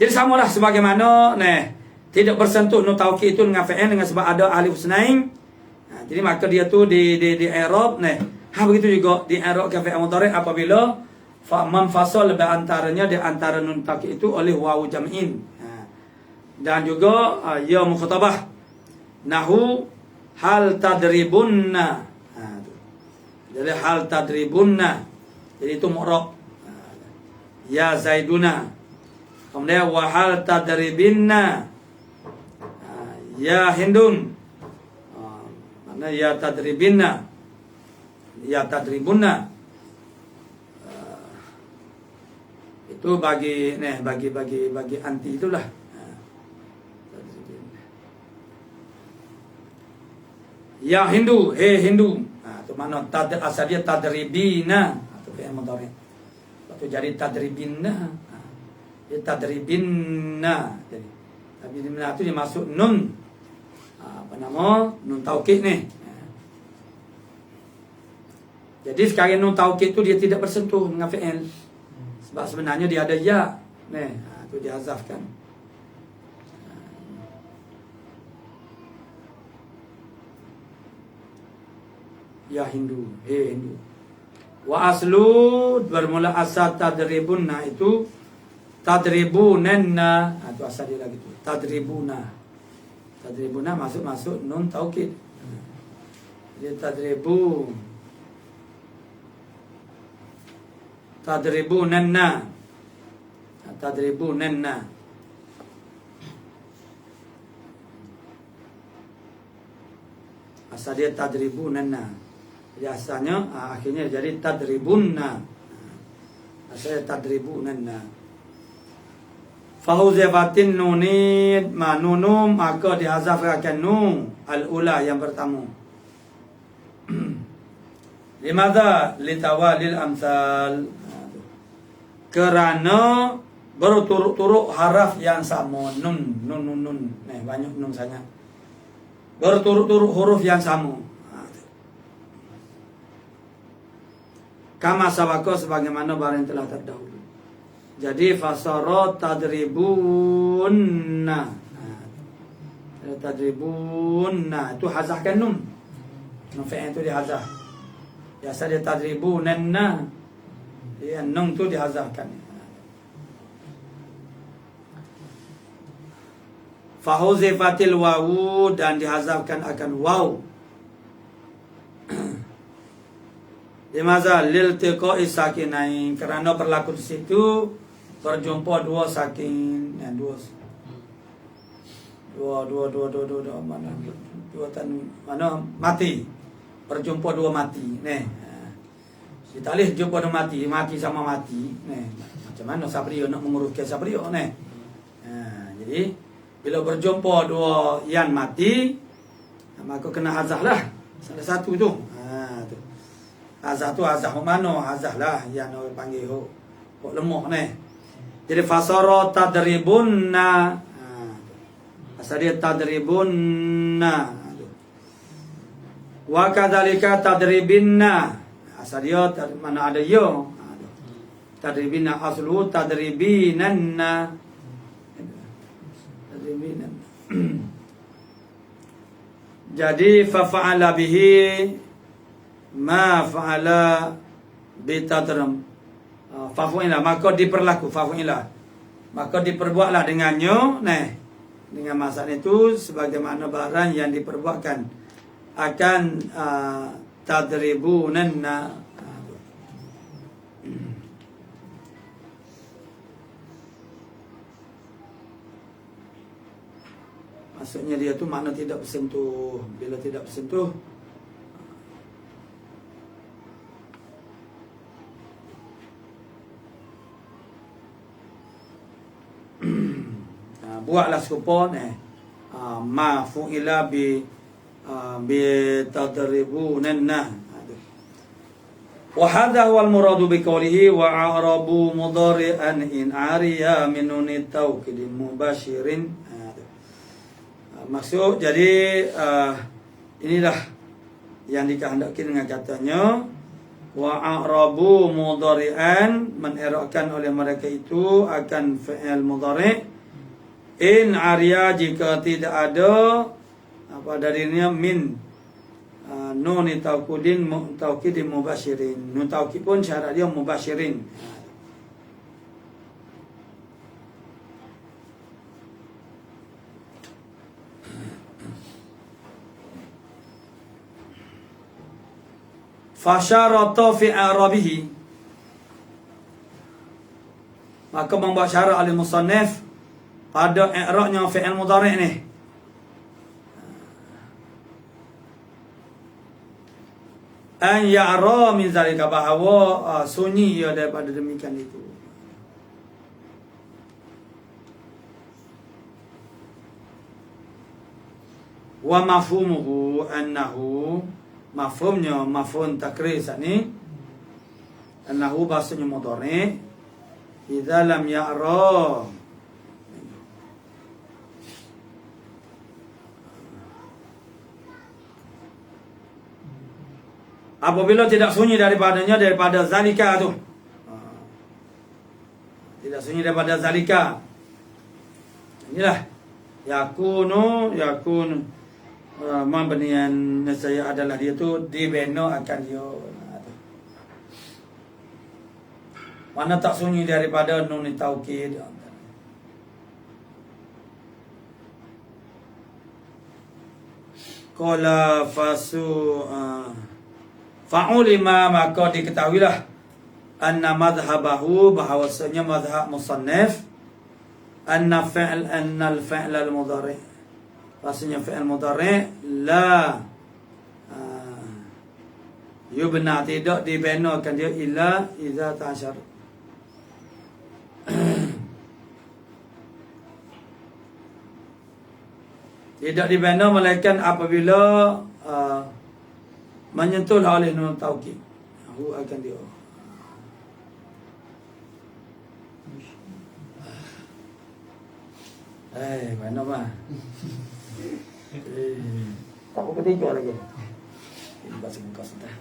Jadi samalah sebagaimana tidak bersentuh nun taukid itu dengan fi'il dengan sebab ada alif husnain. Jadi maka dia tu di i'rab begitu juga di i'rab ke fi'il mudhari apabila manfasal antaranya di antara nun taukid itu oleh wawu jam'in. Dan juga ya mukhatabah. Nahu hal tadribunna. Jadi hal tadribunna. Jadi itu mu'rab. Ya Zaiduna. Kemudian wa hal tadribinna. Ya Hindun. Mana ya tadribinna. Ya tadribunna. Itu bagi anti itulah. Ya Hindu, Hindu. Itu mana asal dia tadribina. Itu fi'il mudhari. Itu jadi tadribina. Dia tadribina. Jadi tadribina itu dia masuk nun. Nun taukid nih. Jadi sekarang nun taukid itu dia tidak bersentuh dengan fi'il. Sebab sebenarnya dia ada ya. Itu dihazafkan. Ya Hindu, Hindu. Wa aslu bermula asal tadribunna itu tadribunanna. Itu asal dia lagi tu. Tadribuna. Tadribuna masuk nun taukid. Jadi tadribunanna. Tadribunanna. Asal dia tadribunanna. Jadi asalnya akhirnya jadi tadribunna. Asalnya tadribunanna. Fahuzifatin nunid nunum maka dihazafkan nun al-ula yang pertama. Limadha litawalil amsal. Kerana berturut-turut haraf yang sama. Nun. Banyak nun sangat. Berturut-turut huruf yang sama. Kama sabako sebagaimana barang telah terdahulu. Jadi fasara tadribunna. Tadribunna itu hazahkan nun. Nun fi'il itu dihazah. Biasa dia tadribunanna. Dia nun itu dihazahkan. Fahuzifatil wawu dan dihazafkan akan waw. Limaza liltiqa'i sakinain kerana berlaku di situ berjumpa dua sakin dua mati berjumpa dua mati kita lihat jumpa dua mati sama mati macam mana Sabrio nak menguruskan Sabrio jadi bila berjumpa dua yang mati maka kena hazah lah salah satu tu azah tu azah mana azah lah yang orang panggil hok lemah ni. Jadi fasara tadribunna. Asal dia tadribunna. Wa kadzalika tadribinna. Asal dia mana ada yo. Tadribinna aslu tadribinanna. Tadribinan. Jadi fa fa'ala bihi ma fa'ala bitadram fafu'ilah maka diperlaku fafu'ilah maka diperbuatlah dengannya dengan masalah itu sebagaimana barang yang diperbuatkan akan tadribunanna maksudnya dia tu makna tidak bersentuh. Bila tidak bersentuh buatlah serupa ma fu'ila bi tadribunanna wa hadha huwa al-muradu bi qawlihi wa a'rabu mudhari'an in ariya min nunit taukid mubashirin maksud jadi inilah yang dikehendaki dengan katanya wa a'rabu mudhari'an, menerokkan oleh mereka itu akan fi'il mudhari'. In arya, jika tidak ada apa darinya min nun taukidin mubasyirin. Nun taukid pun syarat dia mubasyirin. Fasyarata fi arabihi, maka membuat syarat oleh musannif pada i'rabnya fi'il mudhari' ni. An ya'ra min zalika, bahawa sunyi ia daripada demikian itu. Wa mafhumuhu annahu, mafhumnya mafhum takrir sani, annahu bahasanya mudhari' idza lam ya'ra, apabila tidak sunyi daripadanya, daripada zalika tu, tidak sunyi daripada zalika. Inilah yakunu mabniyan, saya adalah dia tu dibina akan dia. Mana tak sunyi daripada nun taukid. Qala fa'ulima, maka diketahuilah anna madhhabahu, bahawasanya madhhab musannif, anna al-fi'l al-mudhari', rasanya fi'il mudhari' la yubna, tidak dibinakan dia illa idza ta'asyar, tidak dibina melainkan apabila menyentuh oleh nun taukid. Hu akan dia. Mana mah? Tak apa ketiga lagi. Ini bahasa muka sudah.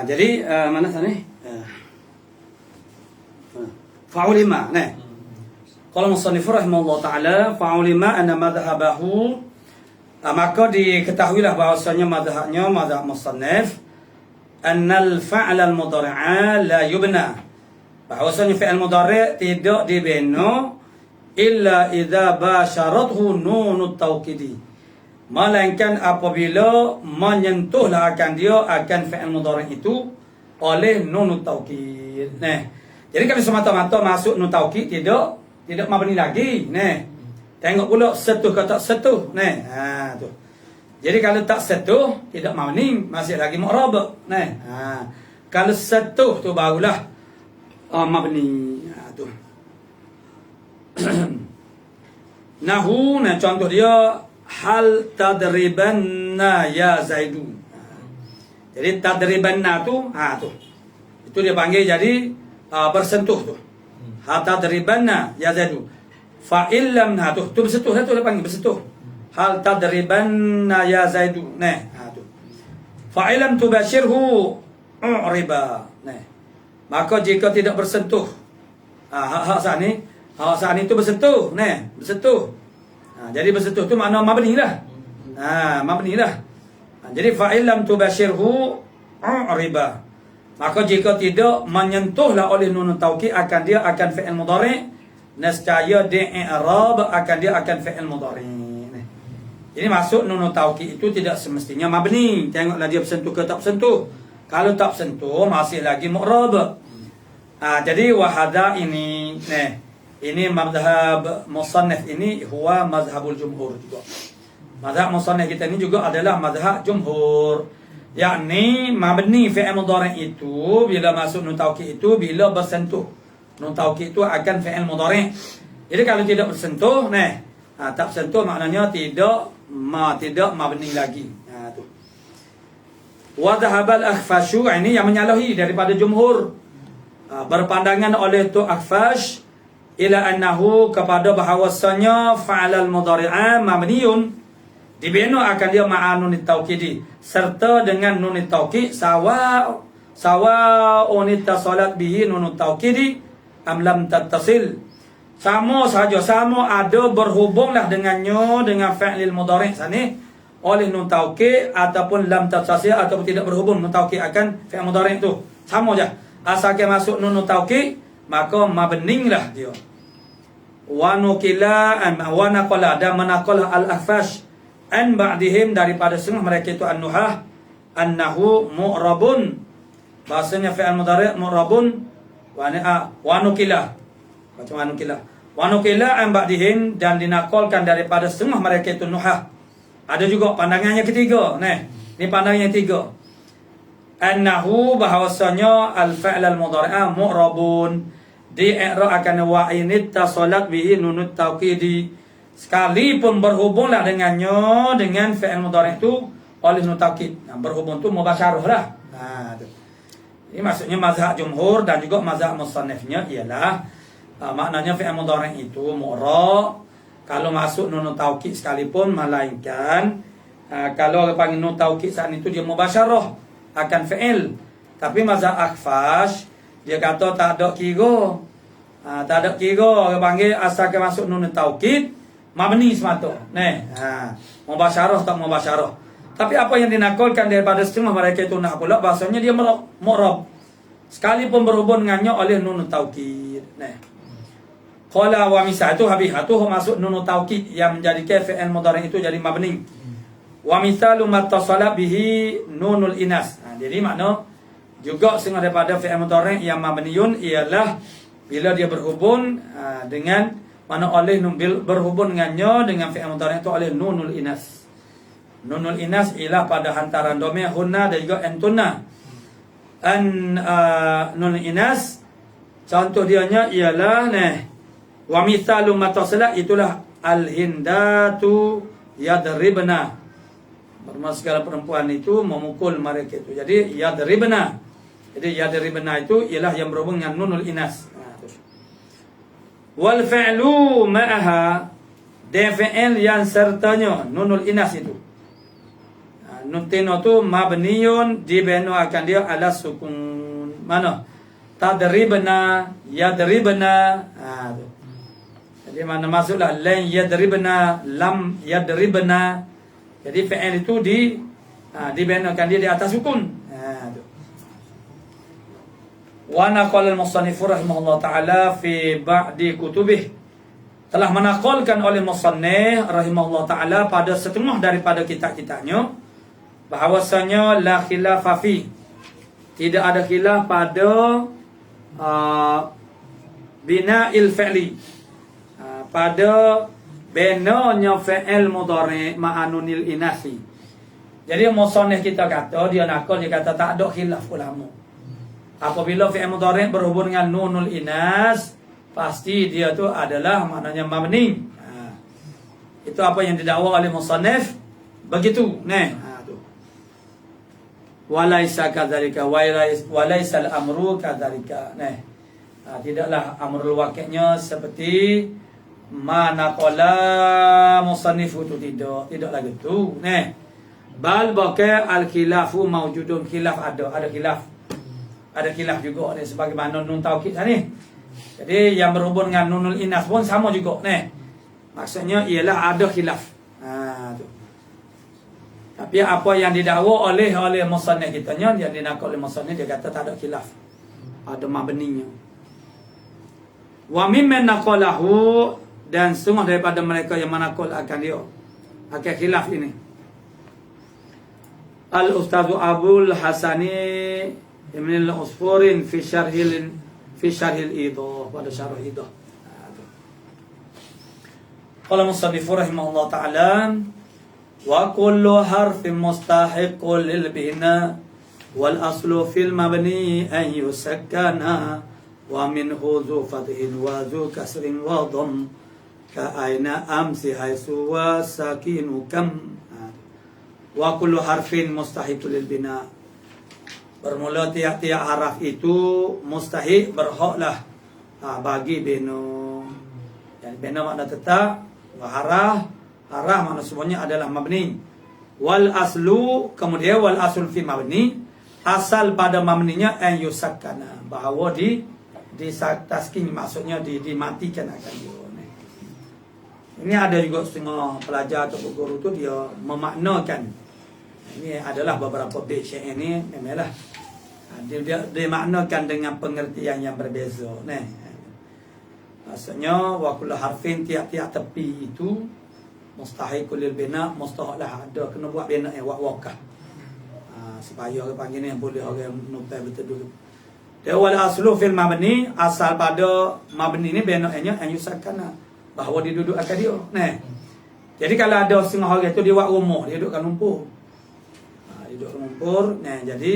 Jadi mana sana ni? Fa'ulima. Nah, kalau musannif rahimahullah taala, fa'ulima anna madhhabahu, maka diketahuilah bahwasanya madhabnya madhab musannif, annal fa'al al-mudhari'a la yubna, bahwasanya fi'il mudhari' tidak dibina illa idza basyarathu nunut taukidi, melainkan apabila menyentuhlah akan dia akan fi'il mudhari' itu oleh nun taukid. Nah, jadi kalau semata-mata masuk nun taukid tidak mabni lagi. Nah, tengok pula setuh ke tak setuh. Nah, tu. Jadi kalau tak setuh tidak mabni, masih lagi mu'rab. Nah, kalau setuh tu barulah mabni. Tu. Nahu, nah contoh dia, hal tadribanna ya Zaidun. Jadi tadribanna tu, tu. Itu dia panggil jadi bersentuh tu. Tadribanna ya Zaidu. Fa illam tu bersentuh tu dia panggil bersentuh. Hal tadribanna ya Zaidu. Tu. Fa illam tubashirhu uriba. Maka jika tidak bersentuh, hak saat ni tu bersentuh, bersentuh. Jadi bersentuh tu makna mabni lah. Mabni lah. Jadi fa illam tubashirhu uriba. Maka jika tidak menyentuhlah oleh nun taukid akan dia akan fi'il mudhari', nescaya i'rab akan dia akan fi'il mudhari'. Ini masuk nun taukid itu tidak semestinya mabni. Tengoklah dia bersentuh ke tak bersentuh. Kalau tak bersentuh masih lagi mu'rab. Jadi wahada ini mazhab musannif ini huwa mazhabul jumhur juga. Mazhab musannif kita ini juga adalah mazhab jumhur. Yakni mabni fi'il mudhari' itu bila masuk nun taukid itu bila bersentuh. Nun taukid itu akan fi'il mudhari'. Jadi kalau tidak bersentuh, tak bersentuh maknanya tidak mabni lagi. Tu. Wa dhahabal akhfashu, ini yang menyalahi daripada jumhur. Berpandangan oleh tu akhfash ila annahu kepada bahawasanya fa'alal mudhari'a mabniyun dibina akan dia ma'anun taukidi serta dengan nun taukid sawa'un ittasalat bihi nun taukidi am lam tattasil, sama saja, sama ada berhubunglah dengannya dengan fi'lil mudhari' sani oleh nun taukid ataupun lam tattasil ataupun tidak berhubung nun taukid akan fi'il mudhari' itu sama saja, asalkan masuk nun taukid maka mabni lah dia. Wa nukila wa naqala dan manaqalah al-akhfash an ba'dihim daripada setengah mereka itu an-nuhah annahu mu'rabun, bahasanya fi'il mudhari' mu'rabun wa nukila, macam mana nukila, wa nukila an ba'dihim dan dinakalkan daripada setengah mereka itu nuhah. Ada juga pandangannya ketiga, ini pandangannya tiga, annahu bahawasanya al-fi'l al-mudhari'a mu'rabun di i'rab akan wa init tasalat bihi nunut taukidi, sekalipun berhubunglah dengannya dengan fi'il mudhari' itu oleh nun taukid. Berhubung tu mubasyarah lah. Ini maksudnya mazhab jumhur dan juga mazhab musannifnya ialah maknanya fi'il mudhari' itu mu'rab kalau masuk nun taukid sekalipun, melainkan kalau panggil nun taukid saat itu dia mubasyarah akan fi'il. Tapi mazhab akhfash dia kata tak ada kira. Tak ada kira, dia panggil asalkan masuk nun taukid mabni semata. Mubasyarah tak mubasyarah. Tapi apa yang dinakalkan daripada setengah mereka itu nak pula bahasanya dia mu'rab sekalipun berhubung dengannya oleh nun taukid. Qala wa misal itu habis itu masuk nun taukid yang menjadikan fi'il mudhari' itu jadi mabni. Wa misalu mattasala bihi nunul inas. Jadi makna juga setengah daripada fi'il mudhari' yang mabniun ialah bila dia berhubung dengan mana oleh berhubung dengannya dengan fi'il mudhari' itu oleh nunul inas. Nunul inas ialah pada hantaran dhamir hunna dan juga antunna. Nunul inas contoh dianya ialah wa mithalu matasala itulah al-hindatu yadribna. Bermaksud segala perempuan itu memukul mereka itu. Jadi yadribna. Jadi yadribna itu ialah yang berhubung dengan nunul inas. Wal fi'lu ma'aha, dan fi'il yang sertanya nunul inas itu. Nun tino tu mabniyun dibenu akan dia ala sukun. Mana? Tadribna, yadribna. Jadi mana maksudlah lan yadribna, lam yadribna. Jadi fi'il itu dibenu akan dia di atas sukun. Wa naqala al-musannif rahimahullah taala fi ba'di kutubih, telah menakalkan oleh musannif rahimahullah taala pada setengah daripada kitab-kitabnya bahawasanya la khilafa fi, tidak ada khilaf pada bina'il fi'li, pada benanya fi'il mudhari' ma'anunil inasi. Jadi musannif kita kata dia nakal, dia kata tak ada khilaf ulama. Apabila fi'il mudhari' berhubung dengan nunul inas, pasti dia tu adalah maknanya mabni. Itu apa yang didakwa oleh musannif begitu. walaisa kadzalika walaisal amru kadzalika. Tidaklah amrul waqi'nya seperti mana qala musannif itu tidaklah gitu. Bal baqa al khilafu mawjudun, khilaf ada khilaf. Ada khilaf juga ni sebagaimana nun taukid ni. Jadi yang berhubung dengan nunul inas pun sama juga. Maksudnya ialah ada khilaf. Tu. Tapi apa yang didakwa oleh musannif kitanya, yang dinakal oleh musannif, dia kata tak ada khilaf. Ada mabninya. Wa mimman naqalahu, dan setengah daripada mereka yang menakal akan dia akan khilaf ini. Al-Ustadz Abul Hasani Ibn al-Usfurin fi syarhil idah, pada syarah idah. Qala musannifu rahimahullah ta'ala, wa kullu harfin mustahiqun lil bina wal aslu fil mabni an yusakkana wa minhu dhu fathin wa dhu kasrin wa dhamm ka aina amsi haisu wa sakinu kam. Wa kullu harfin mustahiqun lil bina, bermula tiap-tiap haraf itu mustahik berhaklah bagi bina. Dan bina makna tetap, harah makna semuanya adalah mabni. Wal aslu, kemudian wal asl fi mabni, asal pada mabninya an yusakkana, bahawa di taskin, maksudnya dimatikan akan dia. Ini ada juga setengah pelajar atau guru tu dia memaknakan. Ini adalah beberapa bait syair ini memanglah dia maknakan dengan pengertian yang berbeza. Maksudnya wa kullu harfin, tiap-tiap tepi itu mustahiqul lil bina, mustahaklah ada kena buat bina wakah. Supaya orang panggil ni boleh orang nupai betul dulu. Dia wal aslu fil mabni, asal pada mabni ni binanya an yusakkana, bahawa dia duduk akan dia. Jadi kalau ada setengah orang tu dia buat rumah, dia dudukkan lumpur. Duduk lumpur, jadi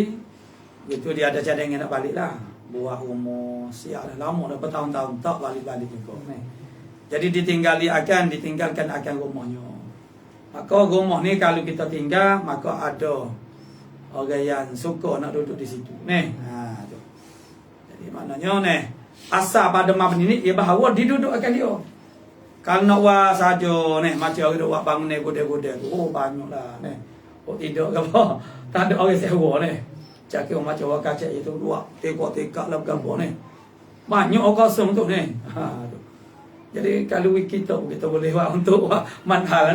itu dia ada cadangan nak balik lah. Buat rumah siap dah lama dah, bertahun-tahun tak balik-balik juga. Jadi ditinggalkan akan rumahnya. Maka rumah ni kalau kita tinggal, maka ada orang yang suka nak duduk di situ. Tu. Jadi maknanya asal pada mabni ni ia bahawa diduduk akan dia. Kalau nak buat saja macam orang buat bangun goda-goda, banyaklah kok tidak ke apa. Tak ada orang sewa cakap macam orang kacak itu dua tekak lah bergambar banyak orang kosong tu tu. Jadi kalau kita boleh buat untuk manhal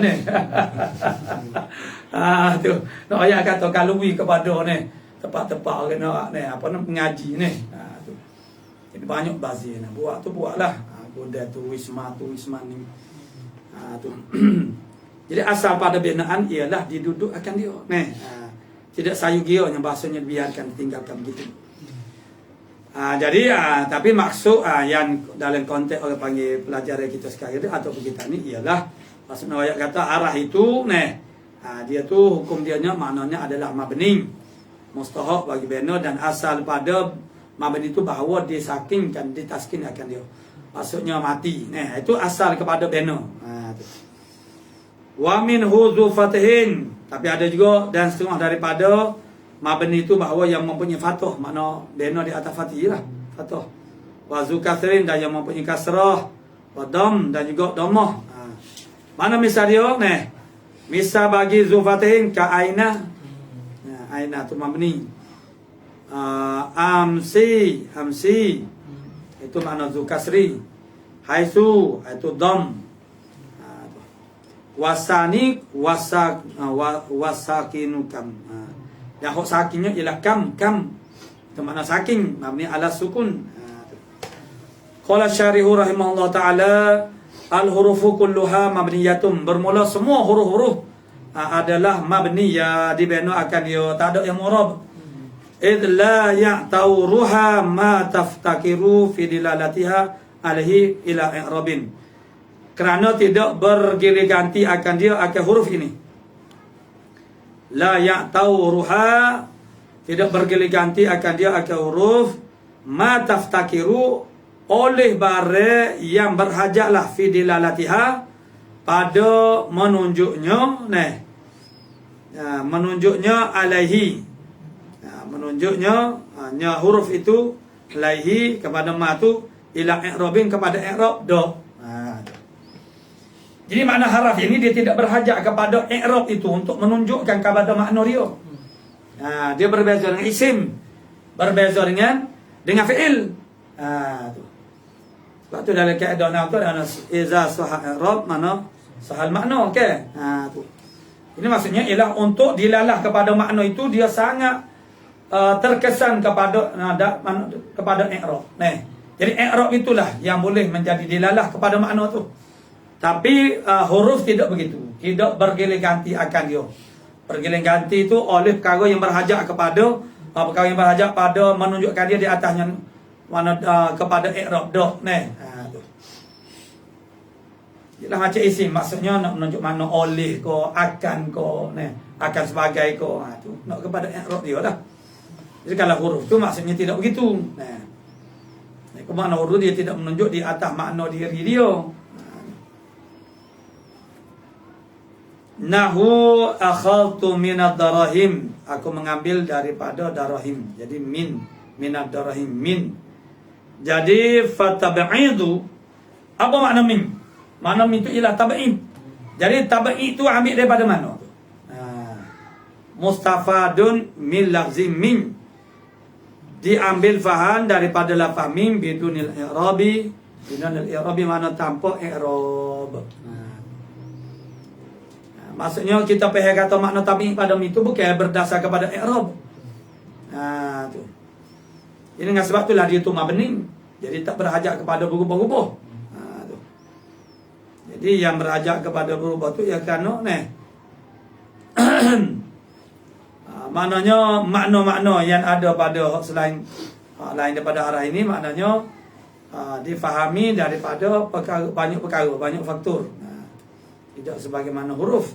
tu. Nak ayat kata kalau kepada tempat-tempat orang nak mengaji tu. Jadi banyak bazir buat tu buatlah. Goda tu wisma ni. Tu. Jadi asal pada binaan ialah diduduk akan dia. Tidak sayu gia yang bahasanya biarkan tinggalkan begitu. Jadi tapi maksud yang dalam konteks orang panggil pelajaran kita sekarang itu atau kita ni ialah maksudnya ayat kata arah itu dia tu hukum dianya maknanya adalah mabni, mustahak bagi bina, dan asal pada mabni itu bahawa disakingkan, ditaskin akan dia. Maksudnya mati. Itu asal kepada bina. Wa min hudzu fathin, tapi ada juga dan setengah daripada mabni itu bahawa yang mempunyai fathah, makna bina di atas fathih lah, fathah. Wa zu kasrin, dan yang mempunyai kasrah, wa dam, dan juga dhammah. Mana misal dia misal bagi zu fathin ka aina. Aina tu mabni. Amsi itu makna zu kasri. Haisu itu dham. Wasanik wasakinukam. Yang hok sakinnya ialah kam. Itu makna saking, mabni ala sukun. Qala syarihu rahimahullah ta'ala, al-hurufu kulluha mabniyatun. Bermula semua huruf-huruf adalah mabniyah, dibina akan dia, tak ada yang mu'rab. Idh la ya'tawruha ma taftakiru fi dilalatiha alaihi ila i'rabin. Kerana tidak bergilir ganti akan dia akan huruf ini. La ya'tawruha, tidak bergilir ganti akan dia akan huruf ma taftakiru, oleh bare yang berhajatlah fi dilalatiha, pada menunjuknya menunjuknya alaihi, menunjuknya nya huruf itu laihi kepada ma tu ila i'rabin kepada i'rab do. Jadi makna haraf ini dia tidak berhajat kepada i'rab itu untuk menunjukkan kepada makna dia. Dia berbeza dengan isim, berbeza dengan fi'il. Tu. Sebab tu dalam kaedah nahwu tu ada iza sahha i'rab mana sahal makna, okey. Tu. Ini maksudnya ialah untuk dilalah kepada makna itu dia sangat terkesan kepada kepada i'rab. Jadi i'rab itulah yang boleh menjadi dilalah kepada makna tu. Tapi huruf tidak begitu. Tidak bergiling ganti akan dia. Bergiling ganti itu oleh perkara yang berhajat kepada perkara yang berhajat pada menunjukkan dia di atasnya mana kepada i'rab dah. Tu. Ialah macam isim, maksudnya nak menunjuk makna oleh ko, akan ko, akan sebagai ko. Tu nak kepada i'rab dia lah. Jadi kalau huruf tu maksudnya tidak begitu. Makna huruf dia tidak menunjuk di atas makna diri dia. Nahu akhadtu minad darahim, aku mengambil daripada darahim. Jadi minad darahim min. Jadi fatab'idu, apa makna min? Makna min itu ialah tab'id. Jadi tab'id itu ambil daripada mana? Mustafadun min lafzim min. Diambil faham daripada lafaz min bidunil i'rabi. Bidunil i'rabi mana tanpa i'rab. Maksudnya kita faham kata makna tabi'i pada itu bukan berdasar kepada i'rab. Tu. Ini dengan sebab itulah dia tu mabni. Jadi tak berhajat kepada berubah-ubah. Tu. Jadi yang berhajat kepada berubah tu ya kerana maknanya makna-makna yang ada pada selain lain daripada arah ini maknanya difahami daripada banyak perkara, banyak faktor. Tidak sebagaimana huruf.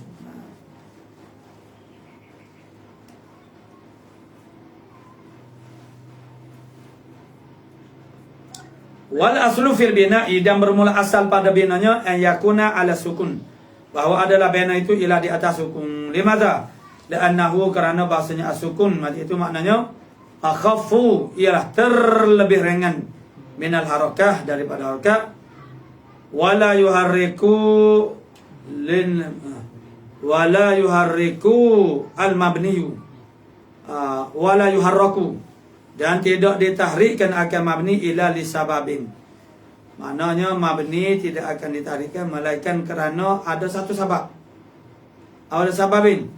Wal aslu fil bina'i, dan bermula asal pada binanya an yakuna ala sukun, bahawa adalah bina itu ialah di atas sukun. Limadha? Li'annahu, kerana bahasanya as-sukun itu maknanya akhaffu, ialah terlebih ringan minal harakah, daripada harakah. Wala yuharriku wala yuharriku al-mabniyu, wala yuharraku, dan tidak ditahrikkan akan mabni ila lisababin. Maknanya mabni tidak akan ditahrikkan melainkan kerana ada satu sebab. Ada sababin.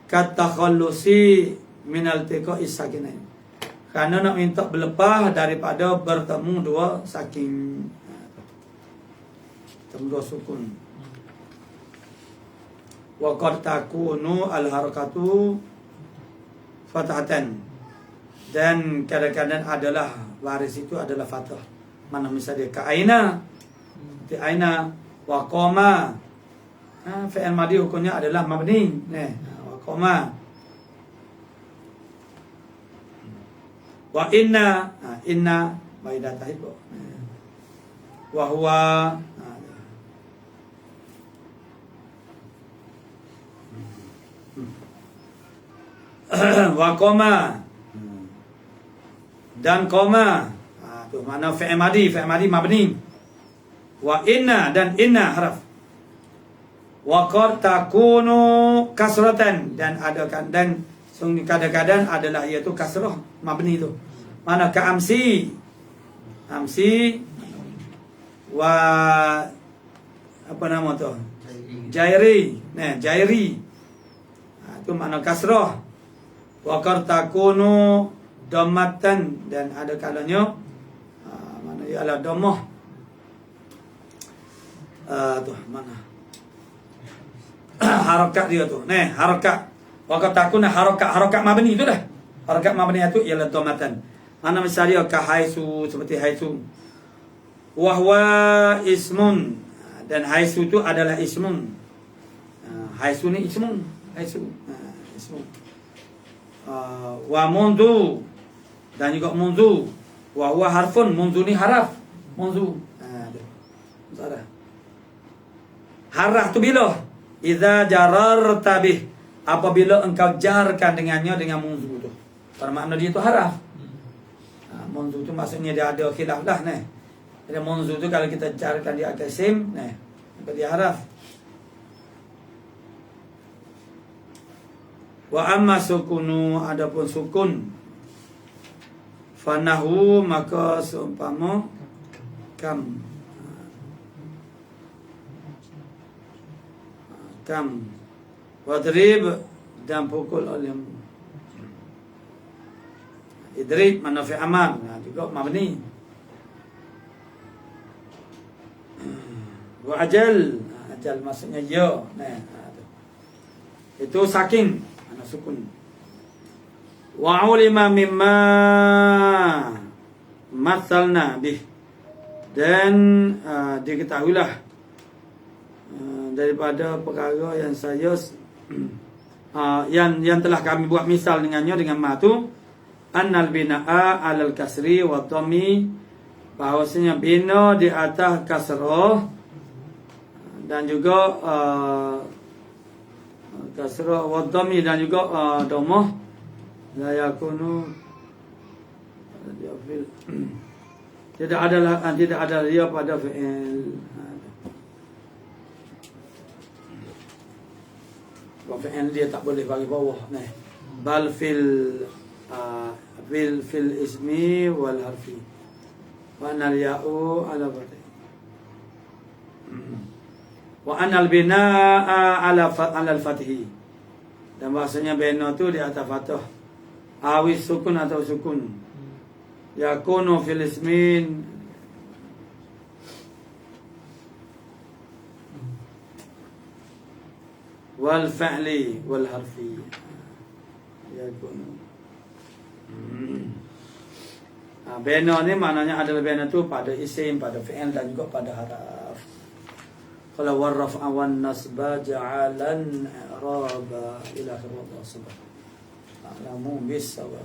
Katakhallusi minal tiqa'is sakinain. Kerana nak minta berlepas daripada bertemu dua saking dua sukun. Wa qad takunu al-harakatu fathatan, dan kadang-kadang adalah waris itu adalah fathah. Mana misalnya ka aina, di aina, wa qama, fi'il madhi hukumnya adalah mabni. Wa qama. Wa inna, inna maidah tahibu. Wa huwa, wa qama, dan koma, tu makna fi'il madhi mabni. Wa inna, dan inna haraf. Wa qad takunu kasratan, dan ada dan kadang-kadang adalah iaitu kasrah mabni tu. Mana ka amsi, wa apa nama tu? Jairi. Jairi. Itu makna kasrah. Wa qad takunu dhammatan, dan ada kalanya mana ialah dhammah. Tu mana harakat dia tu. Harakat. Wa qad takuna harakat mabni tu dah. Harakat mabni itu ialah dhammatan. Mana misalnya ka haisu, seperti haisu. Wa huwa ismun, dan haisu itu adalah ismun. Haisu ni ismun, haisu. Ismun. Wa mundu, dan juga mundu. Wa huwa harfun, mundu ni haraf. Mundu. Harah tu bila? Idza jararta bih, apabila engkau jarkan dengannya dengan mundu tu. Pada makna dia tu haraf. Munzu tu maksudnya dia ada khilaf dah ni. Jadi munzu tu kalau kita carikan dia akasim, ni dia haraf. Wa amma sukunu, adapun sukun, fanahu maka seumpama kam, wadrib dan pukul olehmu. Idrib mana fi amal, juga mabni. Wa ajal, ajal maksudnya ya, itu saking ana sukun. Wa ulima mimma mathalna bih, dan diketahuilah daripada perkara yang saya yang telah kami buat misal dengannya dengan ma tu, annal bina'a alal kasri wa dhammi, bahawasanya bina di atas kasrah dan juga kasrah wa dhammi dan juga dhammah, la yakunu tidak ada dia pada fi'il. Fi'il dia tak boleh bagi bawah ni. Bal fil ismi wal harfi. Wa anal ya'u ala bati. Wa anal bina'a ala al-fathi. Dan bahasanya bina tu di atas fathah. Awis sukun atau sukun. Yakunu fil ismin wal fa'li wal harfi. Yakunu. Bina ni maknanya adalah bina tu pada isim, pada fi'il dan juga pada haraf. Kalau warraf awan nasba ja'alan i'raba ila akhir wa sabah. Alamu bis sawab.